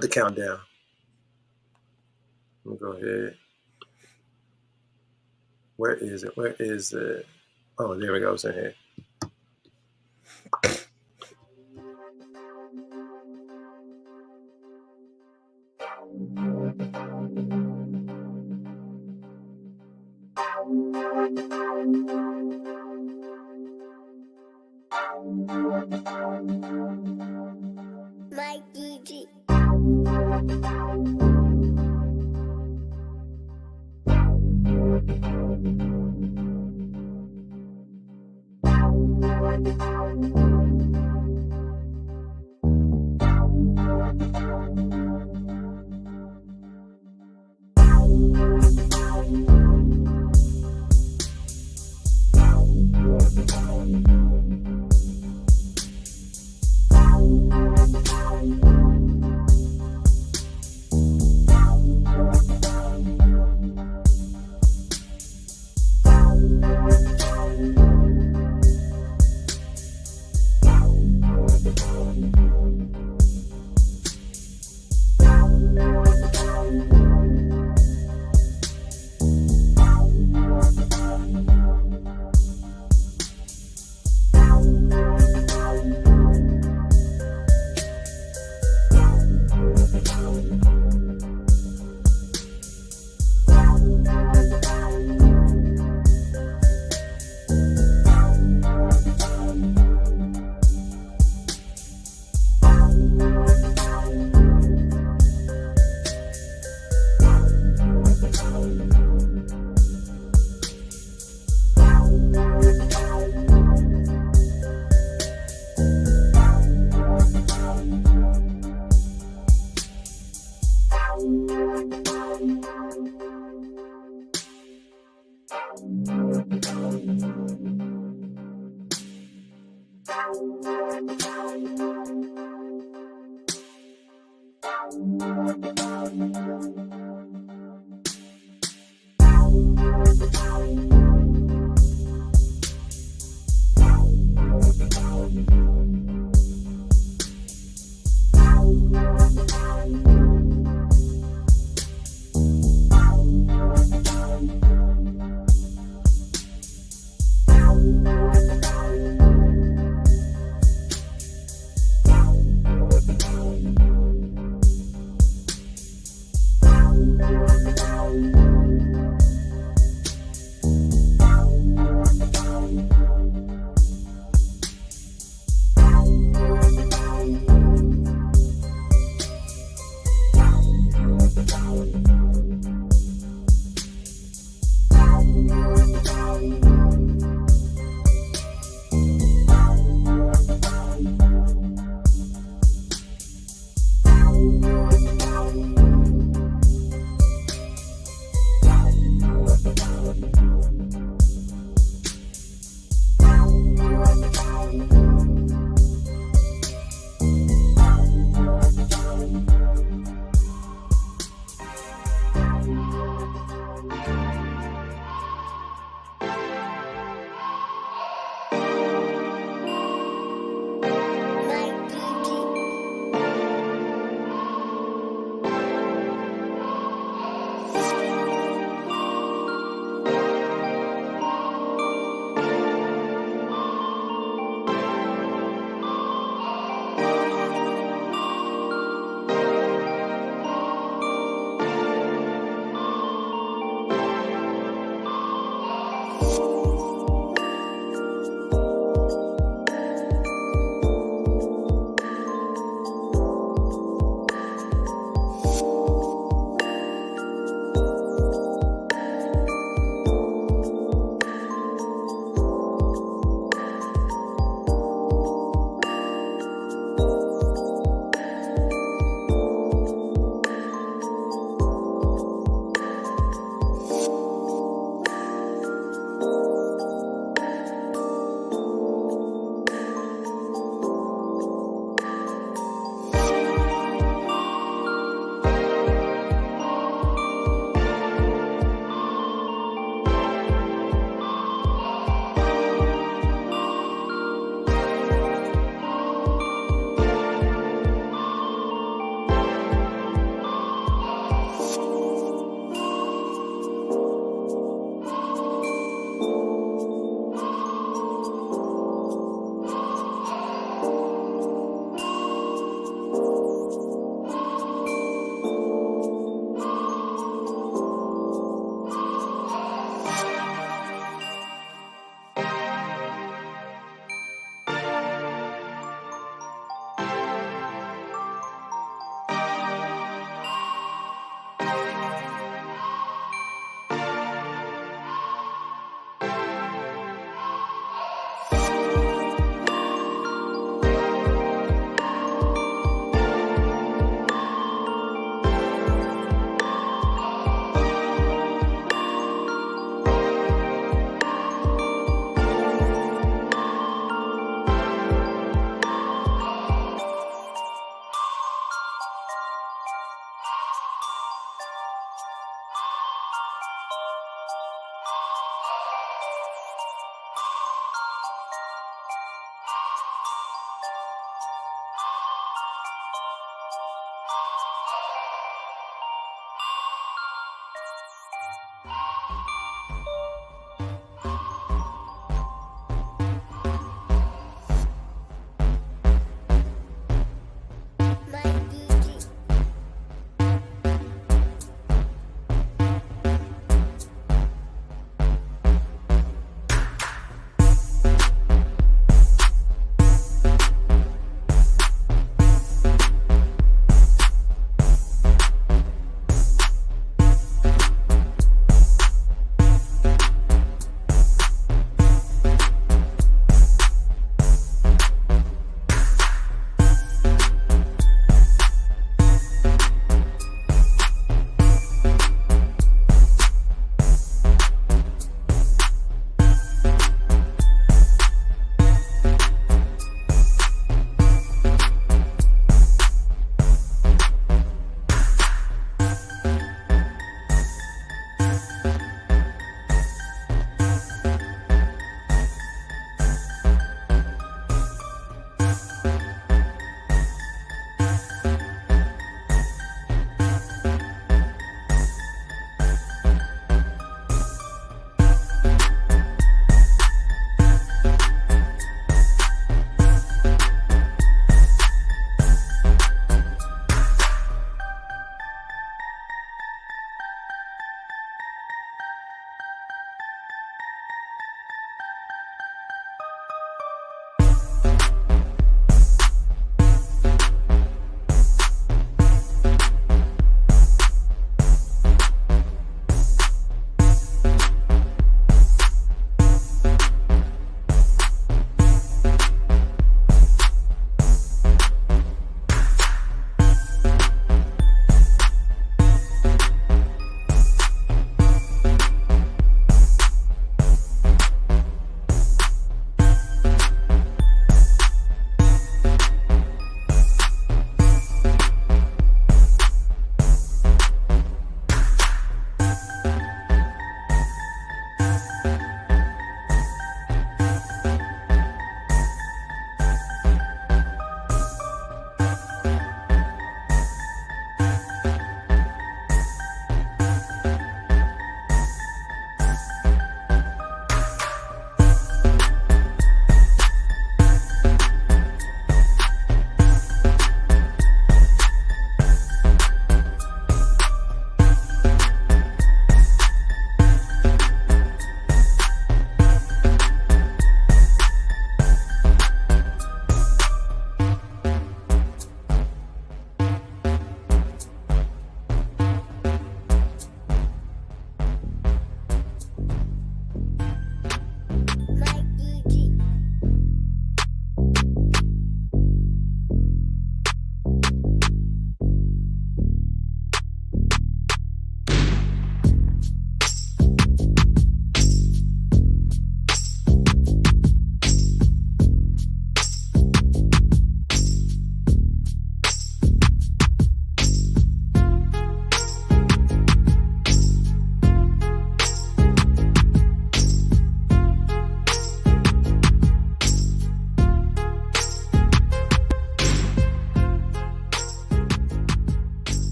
The countdown. Let me go ahead. Where is it? Where is it? Oh, there we go. It's in here.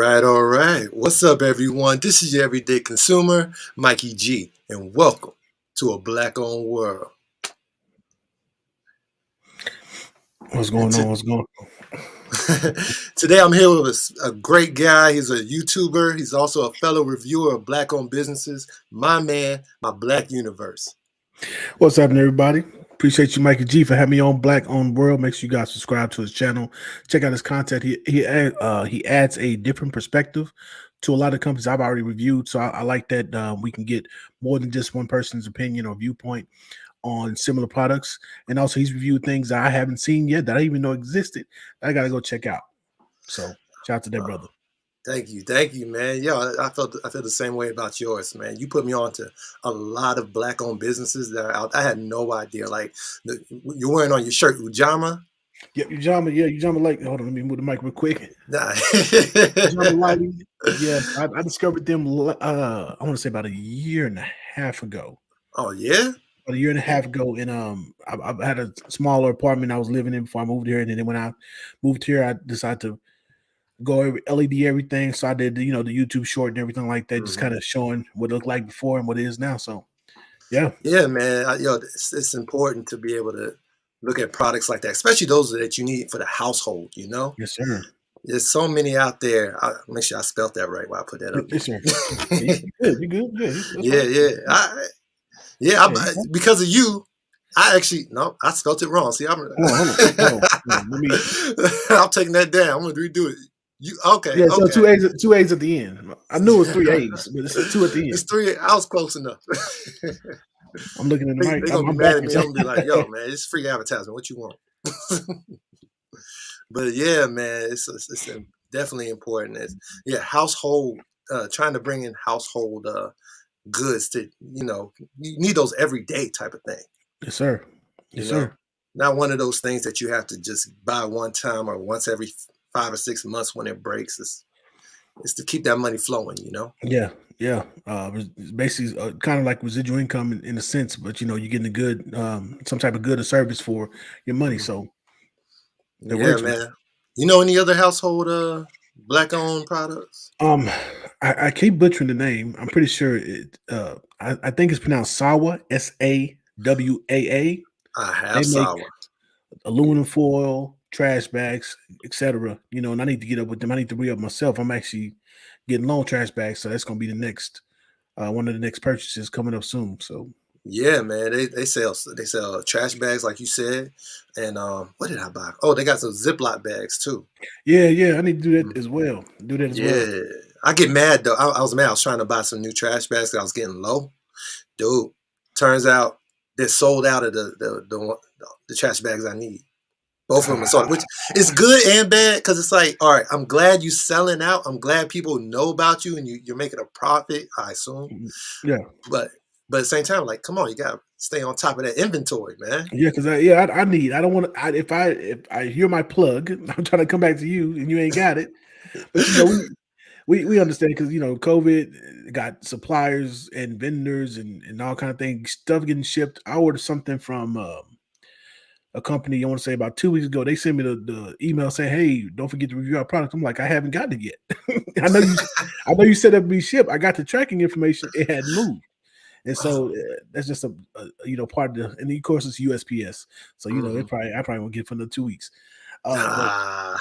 All right. What's up, everyone? This is your everyday consumer, Mikey G, and welcome to a Black-owned world. What's going on? What's going on? Today, I'm here with a great guy. He's a YouTuber. He's also a fellow reviewer of Black-owned businesses. My man, MyBlack Univ3rs3. What's happening, everybody? Appreciate you, Mikey G, for having me on Black-owned World. Make sure you guys subscribe to his channel. Check out his content. He adds a different perspective to a lot of companies I've already reviewed. So I like that we can get more than just one person's opinion or viewpoint on similar products. And also, he's reviewed things that I haven't seen yet that I didn't even know existed. I got to go check out. So shout out to that brother. Thank you, man. Yeah, I feel the same way about yours, man. You put me on to a lot of Black-owned businesses that are out. I had no idea. Like you're wearing on your shirt, Ujamaa. Yep, Ujamaa. Yeah, Ujamaa Lighting. Hold on, let me move the mic real quick. Nah. Ujamaa Lighting. Yeah, I discovered them. I want to say about a year and a half ago. Oh yeah. About a year and a half ago, and I had a smaller apartment I was living in before I moved here, and then when I moved here, I decided to go LED everything. So I did, the YouTube short and everything like that, just kind of showing what it looked like before and what it is now. So, yeah. Yeah, man. It's important to be able to look at products like that, especially those that you need for the household, Yes, sir. There's so many out there. Make sure I spelled that right while I put that up. Yes, sir. You good? Yeah. Because of you, I spelled it wrong. See, I'm taking that down. I'm gonna redo it. Okay. Yeah, so okay. two A's at the end. I knew it was 3 A's, but it's 2 at the end. It's 3. I was close enough. I'm looking at the mic. They're gonna be mad at me. I'm gonna be like, yo, man, it's free advertisement. What you want? But yeah, man, it's definitely important. Household, trying to bring in household goods to, you need those everyday type of thing. Yes, sir. Yes, sir. Not one of those things that you have to just buy one time or once every 5 or 6 months when it breaks. It's to keep that money flowing, Yeah. It's basically kind of like residual income in a sense, but you're getting a good some type of good or service for your money. So man. You know any other household Black-owned products? I keep butchering the name. I'm pretty sure it I think it's pronounced Sawaa, SAWAA. I have Sawaa. Aluminum foil, trash bags, etc. And I need to get up with them. I need to re-up myself. I'm actually getting loan trash bags, so that's going to be the next one of the next purchases coming up soon. So yeah, man, they sell trash bags like you said, and what did I buy? Oh, they got some Ziploc bags too. Yeah, I need to do that as well. Yeah, I get mad though. I was mad. I was trying to buy some new trash bags because I was getting low. Dude, turns out they're sold out of the trash bags I need. Both of them are sold, which is good and bad because it's like, all right, I'm glad you're selling out. I'm glad people know about you and you're making a profit, I assume. Yeah. But at the same time, like, come on, you gotta stay on top of that inventory, man. Yeah, because I need. I don't want to. If I hear my plug, I'm trying to come back to you and you ain't got it. But we understand because COVID got suppliers and vendors and all kind of things, stuff getting shipped. I ordered something from a company, I want to say about 2 weeks ago. They sent me the email saying, "Hey, don't forget to review our product." I'm like, I haven't gotten it yet. I know you said it would be shipped. I got the tracking information. It had moved, and so that's just a part of the. And of course, it's USPS. So I probably won't get it for another 2 weeks. But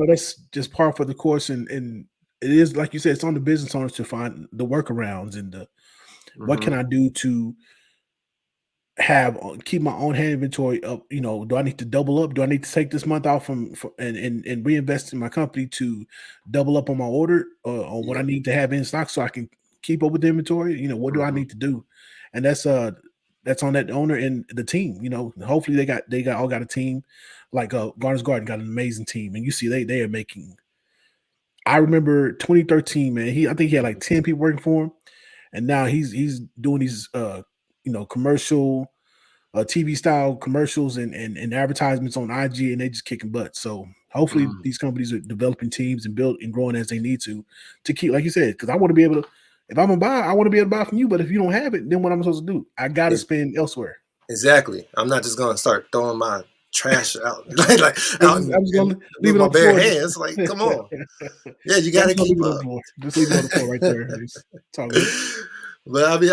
that's just par for the course, and it is like you said, it's on the business owners to find the workarounds and what can I do to keep my own hand inventory up. Do I need to double up? Do I need to take this month off and reinvest in my company to double up on my order or what I need to have in stock so I can keep up with the inventory? What do I need to do? And that's on that owner and the team. Hopefully they all got a team like Garner's Garden got an amazing team, and you see they are making. I remember 2013, man. I think he had like 10 people working for him, and now he's doing these commercial TV style commercials and advertisements on IG, and they just kicking butt. So hopefully these companies are developing teams and build and growing as they need to keep, like you said, because I want to be able to, if I'm gonna buy, I want to be able to buy from you. But if you don't have it, then what am I supposed to do? I got to spend elsewhere. Exactly. I'm not just gonna start throwing my trash out, like out I'm just gonna and leave with it my on the bare floor. hands. Like, come on, yeah, you I'm got to just gonna leave keep it on the up. floor. Just leave it on the floor right there. It's all good. But I mean,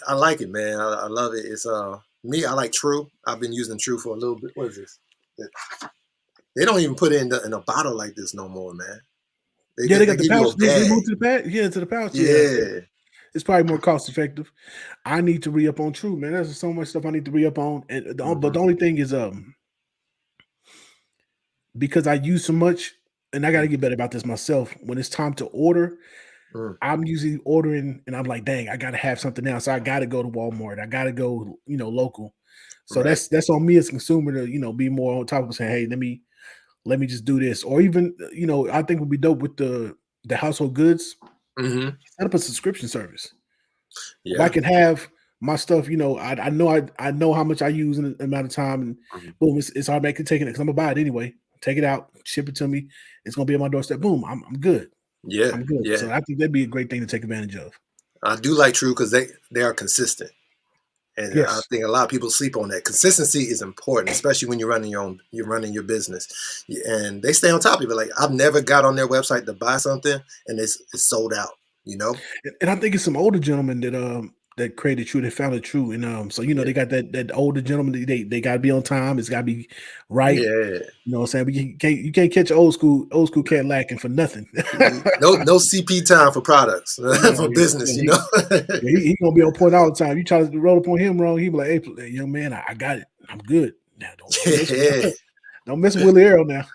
I like it, man. I love it. It's me. I like True. I've been using True for a little bit. What is this? They don't even put it in a bottle like this no more, man. Yeah, they They got the give you pouch. a They bag. moved to the pouch. Yeah, to the pouch. Yeah, Yeah. it's probably more cost effective. I need to re up on True, man. There's so much stuff I need to re up on. And but Hmm. the only thing is, because I use so much, and I got to get better about this myself. When it's time to order, Mm. I'm usually ordering, and I'm like, dang, I got to have something now. So I got to go to Walmart. I got to go, local. So Right. that's on me as a consumer to, be more on top of saying, hey, let me just do this. Or even, I think would be dope with the household goods, Hmm. set up a subscription service. If I Yeah. can have my stuff, I know how much I use in an amount of time, and Mhm. boom, it's automatically taking it because I'm gonna buy it anyway. Take it out, ship it to me. It's gonna be on my doorstep. Boom, I'm good. Yeah. I'm good. Yeah. So I think that'd be a great thing to take advantage of. I do like True because they are consistent. And I Yes. think a lot of people sleep on that. Consistency is important, especially when you're running your business, and they stay on top of it. Like I've never got on their website to buy something and it's sold out. You know? And I think it's some older gentlemen that created True, they founded True. And so Yeah, they got that older gentleman, they gotta be on time, it's gotta be right. yeah. You know what I'm saying? But you can't catch old school cat lacking for nothing. No CP time for products No, for yeah, business. yeah, You know? he gonna be on point all the time. You try to roll up on him wrong, he be like, "Hey, young man, I got it. I'm good. Now don't miss Yeah, don't miss Willie Arrow now."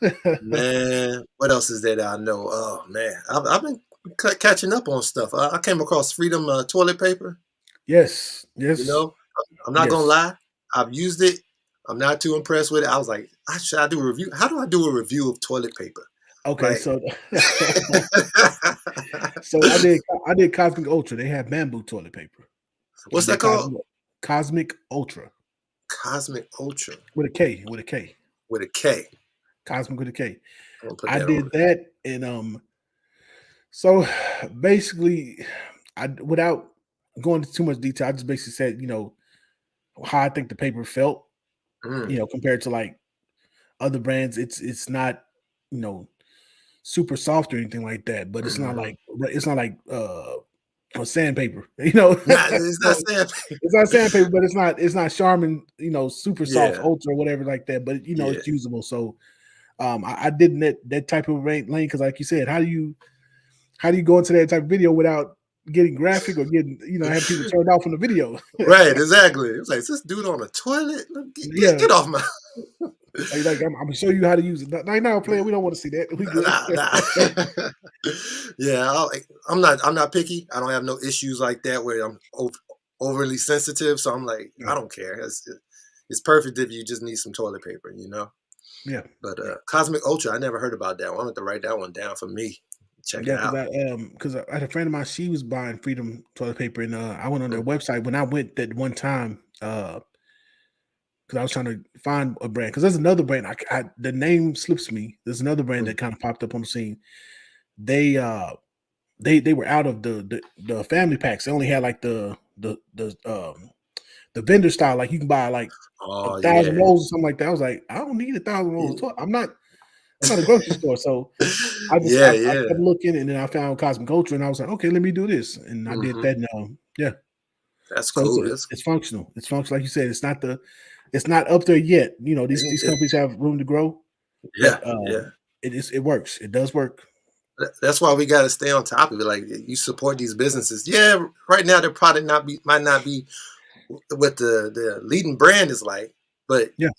man. What else is there that I know? Oh man, I've been catching up on stuff. I came across Freedom toilet paper. Yes, You yes, know, I'm not gonna yes. lie. I've used it. I'm not too impressed with it. I was like, should I do a review? How do I do a review of toilet paper? Okay, Like, so so I did Cosmic Ultra. They have bamboo toilet paper. I what's that did called? Cosmic Ultra Cosmic Ultra with a K, with a K. with a K. Cosmic with a K. I'm gonna put I that on did that, and so basically, I without going into too much detail, I just basically said, how I think the paper felt, there. Mm, compared to like other brands. It's not, you know, super soft or anything like that, but hmm it's not like sandpaper, you know. Nah, it's not sandpaper. It's not sandpaper, but it's not Charmin, super soft Yeah, ultra or whatever like that. But yeah. it's usable. So I did that type of lane because, like you said, how do you go into that type of video without getting graphic or getting have people turned off from the video? Right, exactly. It was like, is this dude on a toilet? Yeah, Get off my. like I'm gonna show you how to use it. Like now, player, we don't want to see that. We good. Nah, nah. Yeah, I'm not picky. I don't have no issues like that where I'm overly sensitive. So I'm like, Yeah, I don't care. It's perfect if you just need some toilet paper, you know. yeah, But yeah. Cosmic Ultra, I never heard about that one. I have to write that one down for me. Check it Yeah, out. because I had a friend of mine, she was buying Freedom toilet paper, and I went on their Mm, website when I went that one time, because I was trying to find a brand. Because there's another brand, the name slips me. There's another brand mm. that kind of popped up on the scene. They they were out of the family packs. They only had like the vendor style, like you can buy like a Oh thousand yeah. rolls or something like that. I was like, I don't need 1,000 rolls. I'm not a grocery store, so Yeah, I yeah. kept looking, and then I found Cosmic Ultra, and I was like, okay, let me do this, and I did Hmm. that. And yeah, That's so cool. That's it's functional. It's functional, like you said. It's not up there yet. These it, companies have room to grow, yeah, but yeah. it works. It does work. That's why we got to stay on top of it. Like you support these businesses. Yeah, right now their product might not be what the leading brand is like, but Yeah,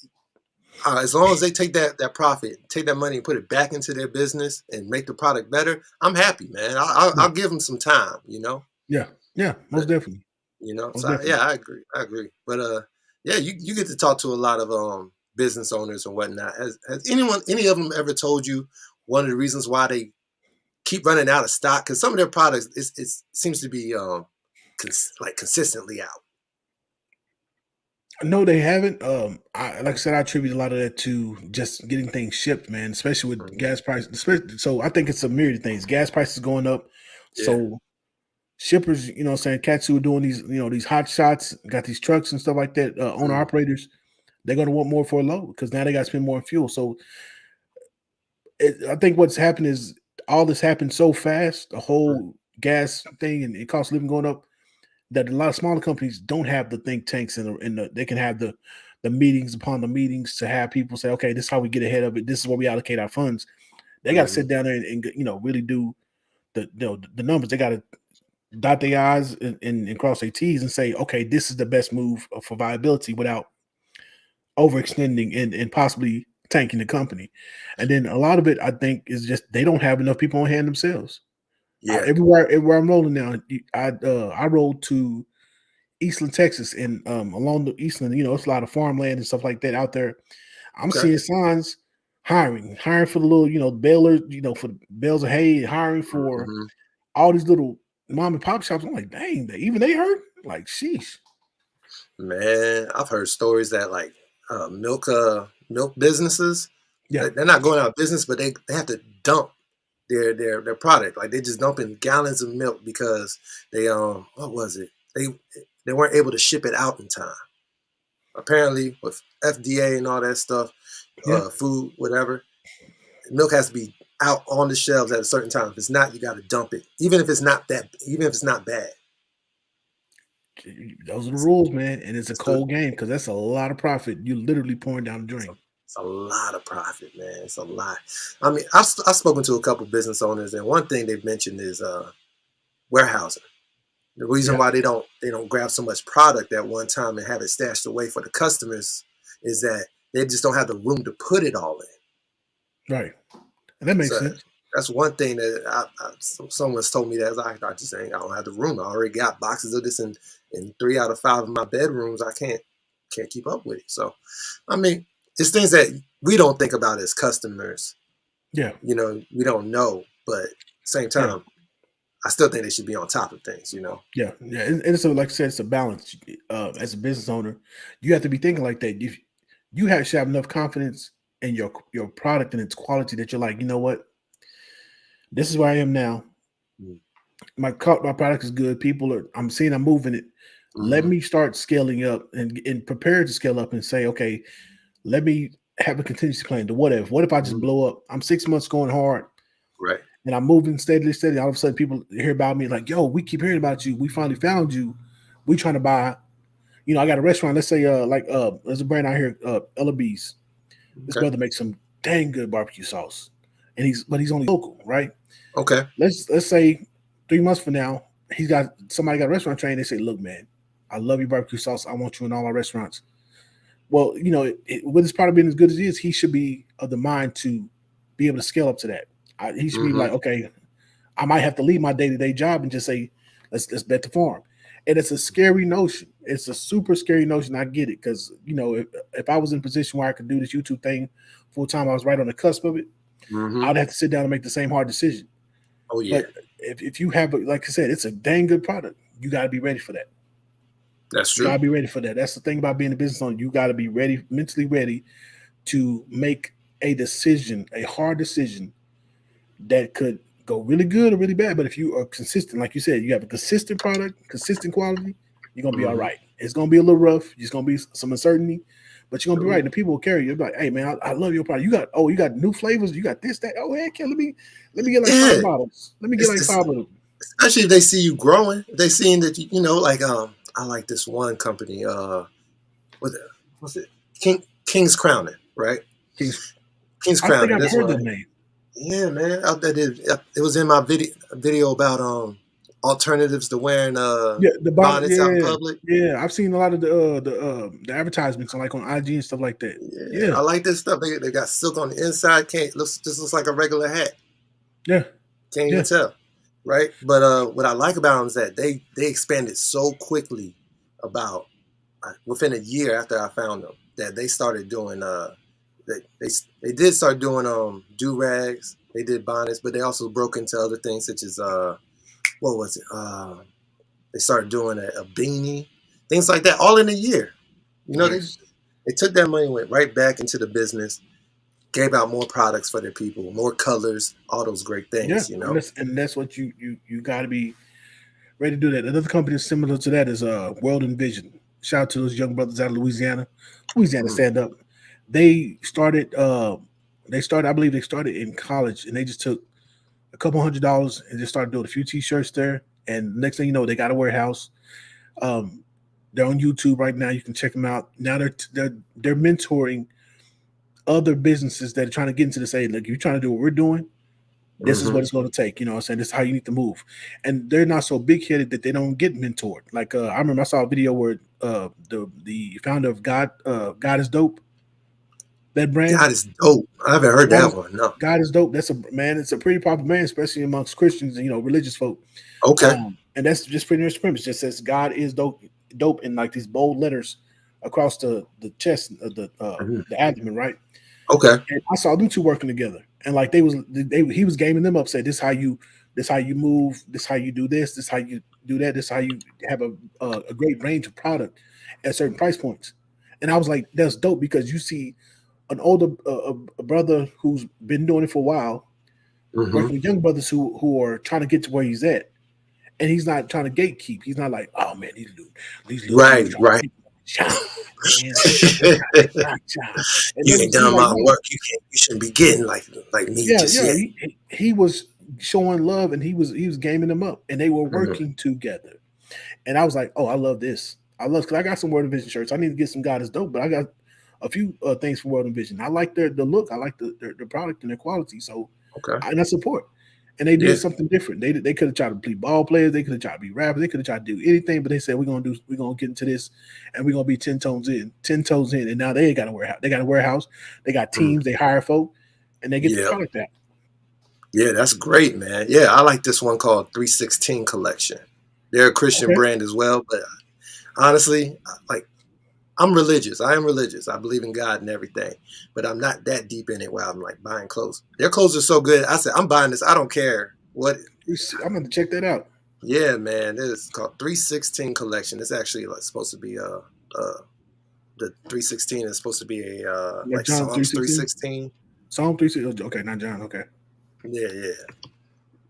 as long as they take that profit, take that money and put it back into their business and make the product better, I'm happy, man. yeah, I'll give them some time, you know. yeah, yeah. Most But definitely, most so definitely. yeah, I agree. I agree. But yeah, you get to talk to a lot of business owners and whatnot. Has any of them ever told you one of the reasons why they keep running out of stock? Because some of their products it seems to be like consistently out. No, they haven't. I like I said, I attribute a lot of that to just getting things shipped, man. Especially with Mhm. gas prices. So I think it's a myriad of things. Gas prices going up, Yeah. so shippers, what I'm saying, cats who are doing these, these hot shots, got these trucks and stuff like that, owner Mm. operators, they're going to want more for a load because now they got to spend more on fuel. So I think what's happened is all this happened so fast, the whole gas thing and cost of living going up, that a lot of smaller companies don't have the think tanks and they can have the meetings upon the meetings to have people say, okay, this is how we get ahead of it. This is where we allocate our funds. They got to sit down there and really do the numbers. They got to dot their I's and cross their T's and say, okay, this is the best move for viability without overextending and possibly tanking the company. And then a lot of it, I think, is just they don't have enough people on hand themselves. Yeah. Everywhere I'm rolling now, I rolled to Eastland, Texas, and along the Eastland, it's a lot of farmland and stuff like that out there. I'm seeing signs hiring for the little, balers, for bales of hay, hiring for all these little mom and pop shops. I'm like, dang, they hurt? Like, sheesh. Man, I've heard stories that like milk businesses, Yeah, they're not going out of business, but they have to dump their product. Like they just dumping gallons of milk because they what was it? They weren't able to ship it out in time. Apparently, with FDA and all that stuff, food, whatever, milk has to be out on the shelves at a certain time. If it's not, you got to dump it, even if it's not bad. Those are the rules, man. And it's a cold game because that's a lot of profit. You literally pouring down the drain. It's a lot of profit, man. It's a lot. I mean, I've spoken to a couple business owners, and one thing they've mentioned is warehousing. The reason why they don't grab so much product at one time and have it stashed away for the customers is that they just don't have the room to put it all in. Right, and that makes sense. That's one thing that someone's told me that I just saying I don't have the room. I already got boxes of this in 3 out of 5 of my bedrooms. I can't keep up with it. So, I mean, it's things that we don't think about as customers. Yeah, we don't know, but at the same time, I still think they should be on top of things. Yeah, and so like I said, it's a balance. As a business owner, you have to be thinking like that. You should have enough confidence in your product and its quality that you're like, you know what, this is where I am now. My product is good. I'm seeing I'm moving it. Let me start scaling up and prepare to scale up and say, okay, let me have a contingency plan to what if I just blow up? I'm 6 months going hard. Right. And I'm moving steadily. All of a sudden people hear about me like, yo, we keep hearing about you. We finally found you. We trying to buy, I got a restaurant. Let's say there's a brand out here, Ellabee's. This brother makes some dang good barbecue sauce. And he's only local, right? Okay. Let's say 3 months from now, somebody got a restaurant trained. They say, look, man, I love your barbecue sauce. I want you in all our restaurants. Well, with his product being as good as it is, he should be of the mind to be able to scale up to that. He should be like, okay, I might have to leave my day-to-day job and just say, let's bet the farm. And it's a scary notion. It's a super scary notion. I get it because, if I was in a position where I could do this YouTube thing full time, I was right on the cusp of it. I'd have to sit down and make the same hard decision. Oh, yeah. But if you have, like I said, it's a dang good product. You got to be ready for that. That's true. You got to be ready for that. That's the thing about being a business owner. You got to be ready, mentally ready to make a decision, a hard decision that could go really good or really bad. But if you are consistent, like you said, you have a consistent product, consistent quality, you're going to be all right. It's going to be a little rough. There's going to be some uncertainty, but you're going to be right. And the people will carry you. You'll be like, hey, man, I love your product. You got new flavors. You got this, that. Oh, heck yeah, let me get like 5 bottles. Let me get like 5 of them. Especially if they see you growing. If they seeing that, like, I like this one company, what's it? King's Crowning, right? King's Crowning. I think I've heard that name. Yeah, man. It was in my video about alternatives to wearing the bonnets out in public. Yeah, I've seen a lot of the advertisements like on IG and stuff like that. Yeah. I like this stuff. They got silk on the inside. Looks like a regular hat. Yeah. Can't even tell. Right. But what I like about them is that they expanded so quickly about within a year after I found them that they started doing they did start doing do-rags, they did bonnets, but they also broke into other things such as what was it? They started doing a beanie, things like that, all in a year. Nice. They took that money, went right back into the business, gave out more products for their people, more colors, all those great things. And that's what you got to be ready to do. That another company similar to that is World and Vision. Shout out to those young brothers out of Louisiana Mhm. stand up. They started. I believe they started in college, and they just took a couple $100 and just started doing a few t-shirts there. And next thing you know, they got a warehouse. Um, they're on YouTube right now. You can check them out. Now they're mentoring other businesses that are trying to get into this. Hey, look, you're trying to do what we're doing. This is what Mhm. it's going to take. You know what I'm saying? This is how you need to move. And they're not so big headed that they don't get mentored. Like I remember I saw a video where the founder of God is Dope, that brand. God is dope. I haven't heard God that is one. No. God is Dope. That's a man. It's a pretty popular man, especially amongst Christians and religious folk. Okay. And that's just pretty much premise. Just says God is dope in like these bold letters across the chest of Mhm. the abdomen, right? Okay. And I saw them two working together, and like he was gaming them up. Said this how you move, this how you do this how you do that, this how you have a great range of product at certain price points. And I was like, that's dope because you see an older a brother who's been doing it for a while, Mhm. working with young brothers who are trying to get to where he's at, and he's not trying to gatekeep. He's not like, oh man, these little dudes Right. trying to Right. take my shine, man. Take my shine. And You then ain't he's done like, my no, work. You can't. You shouldn't be getting like me yeah, just yeah. yet. He was showing love and he was gaming them up, and they were Mhm. working together. And I was like, oh, I love this. I love because I got some World of Vision shirts. I need to get some God is Dope, but I got a few things from World of Vision. I like the look. I like their product and their quality. So Okay. and I support. And they did Yeah. something different. They could have tried to be ball players. They could have tried to be rappers. They could have tried to do anything, but they said we're gonna get into this, and we're gonna be 10 toes in. And now they got a warehouse. They got a warehouse. They got Mhm. teams. They hire folk, and they get the Yeah. product out. Yeah. That's great, man. Yeah. I like this one called 316 Collection. They're a Christian Okay. brand as well, but honestly, like I'm religious. I am religious. I believe in God and everything, but I'm not that deep in it where I'm like buying clothes. Their clothes are so good. I said, I'm buying this. I don't care what. I'm gonna check that out. Yeah, man. It's called 316 Collection. It's actually like supposed to be the 316 is supposed to be a Like like John Psalms 3:16, 316. Psalm 3:16. Okay, not John. Okay. Yeah, yeah.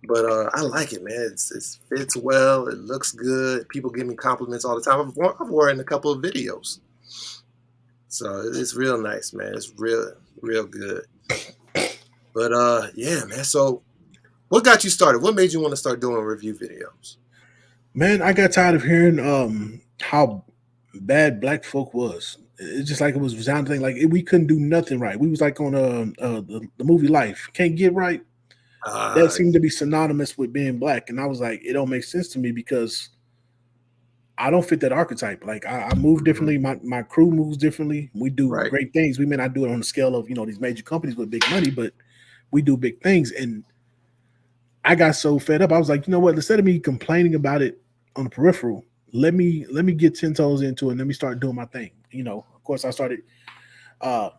But I like it, man. It fits well. It looks good. People give me compliments all the time. I've worn it in a couple of videos. So it's real nice, man. It's real good. But yeah, man. So what got you started? What made you want to start doing review videos? Man, I got tired of hearing how bad black folk was. It's just like it was resounding thing. Like we couldn't do nothing right. We was like on the movie Life. Can't get right. That Uh seemed to be synonymous with being black, and I was like, it don't make sense to me because I don't fit that archetype. Like I move mhm, differently. My crew moves differently. We do right. great things. We may not do it on the scale of these major companies with big money, but we do big things. And I got so fed up. I was like, you know what? Instead of me complaining about it on the peripheral, let me get 10 toes into it and let me start doing my thing. Of course, I started uh,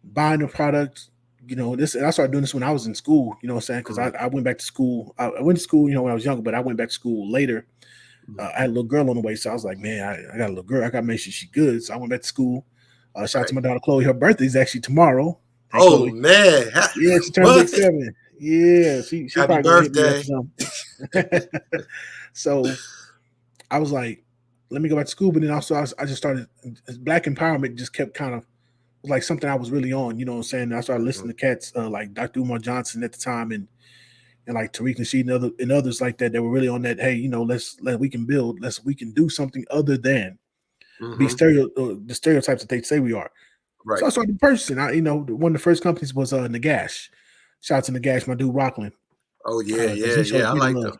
buying the products. This and I started doing this when I was in school. You know what I'm saying? Because Mhm, I went back to school. I went to school, when I was younger, but I went back to school later. mhm, I had a little girl on the way, so I was like, man, I got a little girl. I got to make sure she's good. So I went back to school. Shout out to right. my daughter Chloe. Her birthday is actually tomorrow. Hey, Oh Chloe. man. Yeah, she turned big What? 7. Yeah, she Happy probably gonna hit me up or birthday. something. So I was like, let me go back to school. But then also I just started black empowerment just kept kind of was like something I was really on, you know what I'm saying? And I started Mhm, listening to cats like Dr. Umar Johnson at the time and like Tariq Nasheed and others like that were really on that, hey, we can build, we can do something other than be mhm, the stereotypes that they say we are. So right. I started purchasing. One of the first companies was Nagash. Shout out to Nagash, my dude Rockland, Oh yeah, because yeah, he shows yeah. I me the like love. them.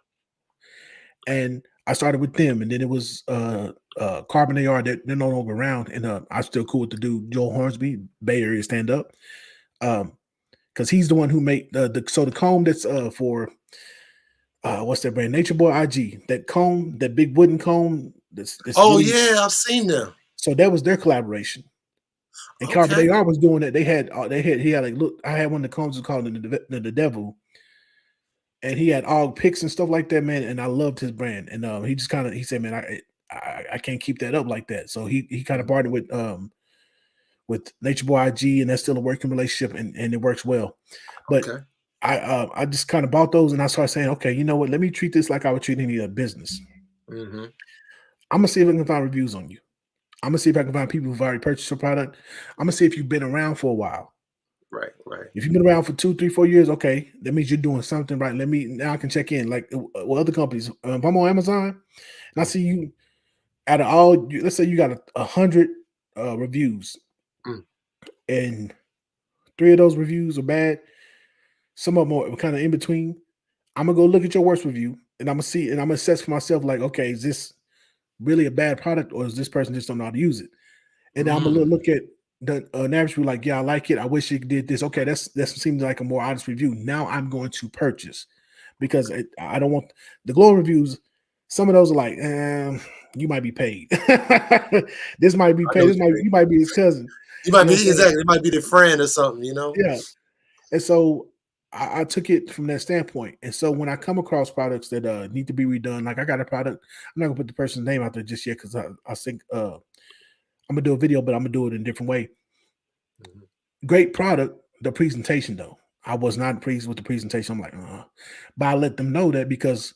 And I started with them, and then it was Carbon AR that they're no longer around, and I'm still cool with the dude Joel Hornsby, Bay Area stand up, because he's the one who made the comb that's for what's that brand? Nature Boy IG. That comb, that big wooden comb, that's Oh really yeah, I've seen them. so that was their collaboration. And Carbon Okay. AR was doing that. He had like look. I had one of the combs was called the Devil, and he had all picks and stuff like that, man. And I loved his brand. And he just kind of he said, man, I can't keep that up like that. So he kind of Mhm, partnered with Nature Boy IG, and that's still a working relationship, and it works well. But okay. I just kind of bought those, and I started saying, okay, you know what? Let me treat this like I would treat any other business. Mhm, I'm gonna see if I can find reviews on you. I'm gonna see if I can find people who've already purchased your product. I'm gonna see if you've been around for a while. Right, right. If you've been around for 2, 3, 4 years, okay, that means you're doing something right. Now I can check in. Like with other companies, if I'm on Amazon and I see you out of all, let's say you got 100 reviews, Mm. and 3 of those reviews are bad. Some of them are kind of in between. I'm gonna go look at your worst review, and I'm gonna see, and I'm gonna assess for myself, like, okay, is this really a bad product, or is this person just don't know how to use it? And I'm gonna look at the average review, like, yeah, I like it. I wish it did this. Okay, that seems like a more honest review. Now I'm going to purchase because I don't want the glowing reviews. Some of those are like, you might be paid. This might be I know paid. what you mean. You might be his cousin. You might You know be what I'm saying? exactly. It might be the friend or something. You know. Yeah. And so I took it from that standpoint. And so when I come across products that need to be redone, like I got a product, I'm not gonna put the person's name out there just yet because I think I'm gonna do a video, but I'm gonna do it in a different way. Mhm. Great product. The presentation, though, I was not pleased with the presentation. I'm like, but I let them know that because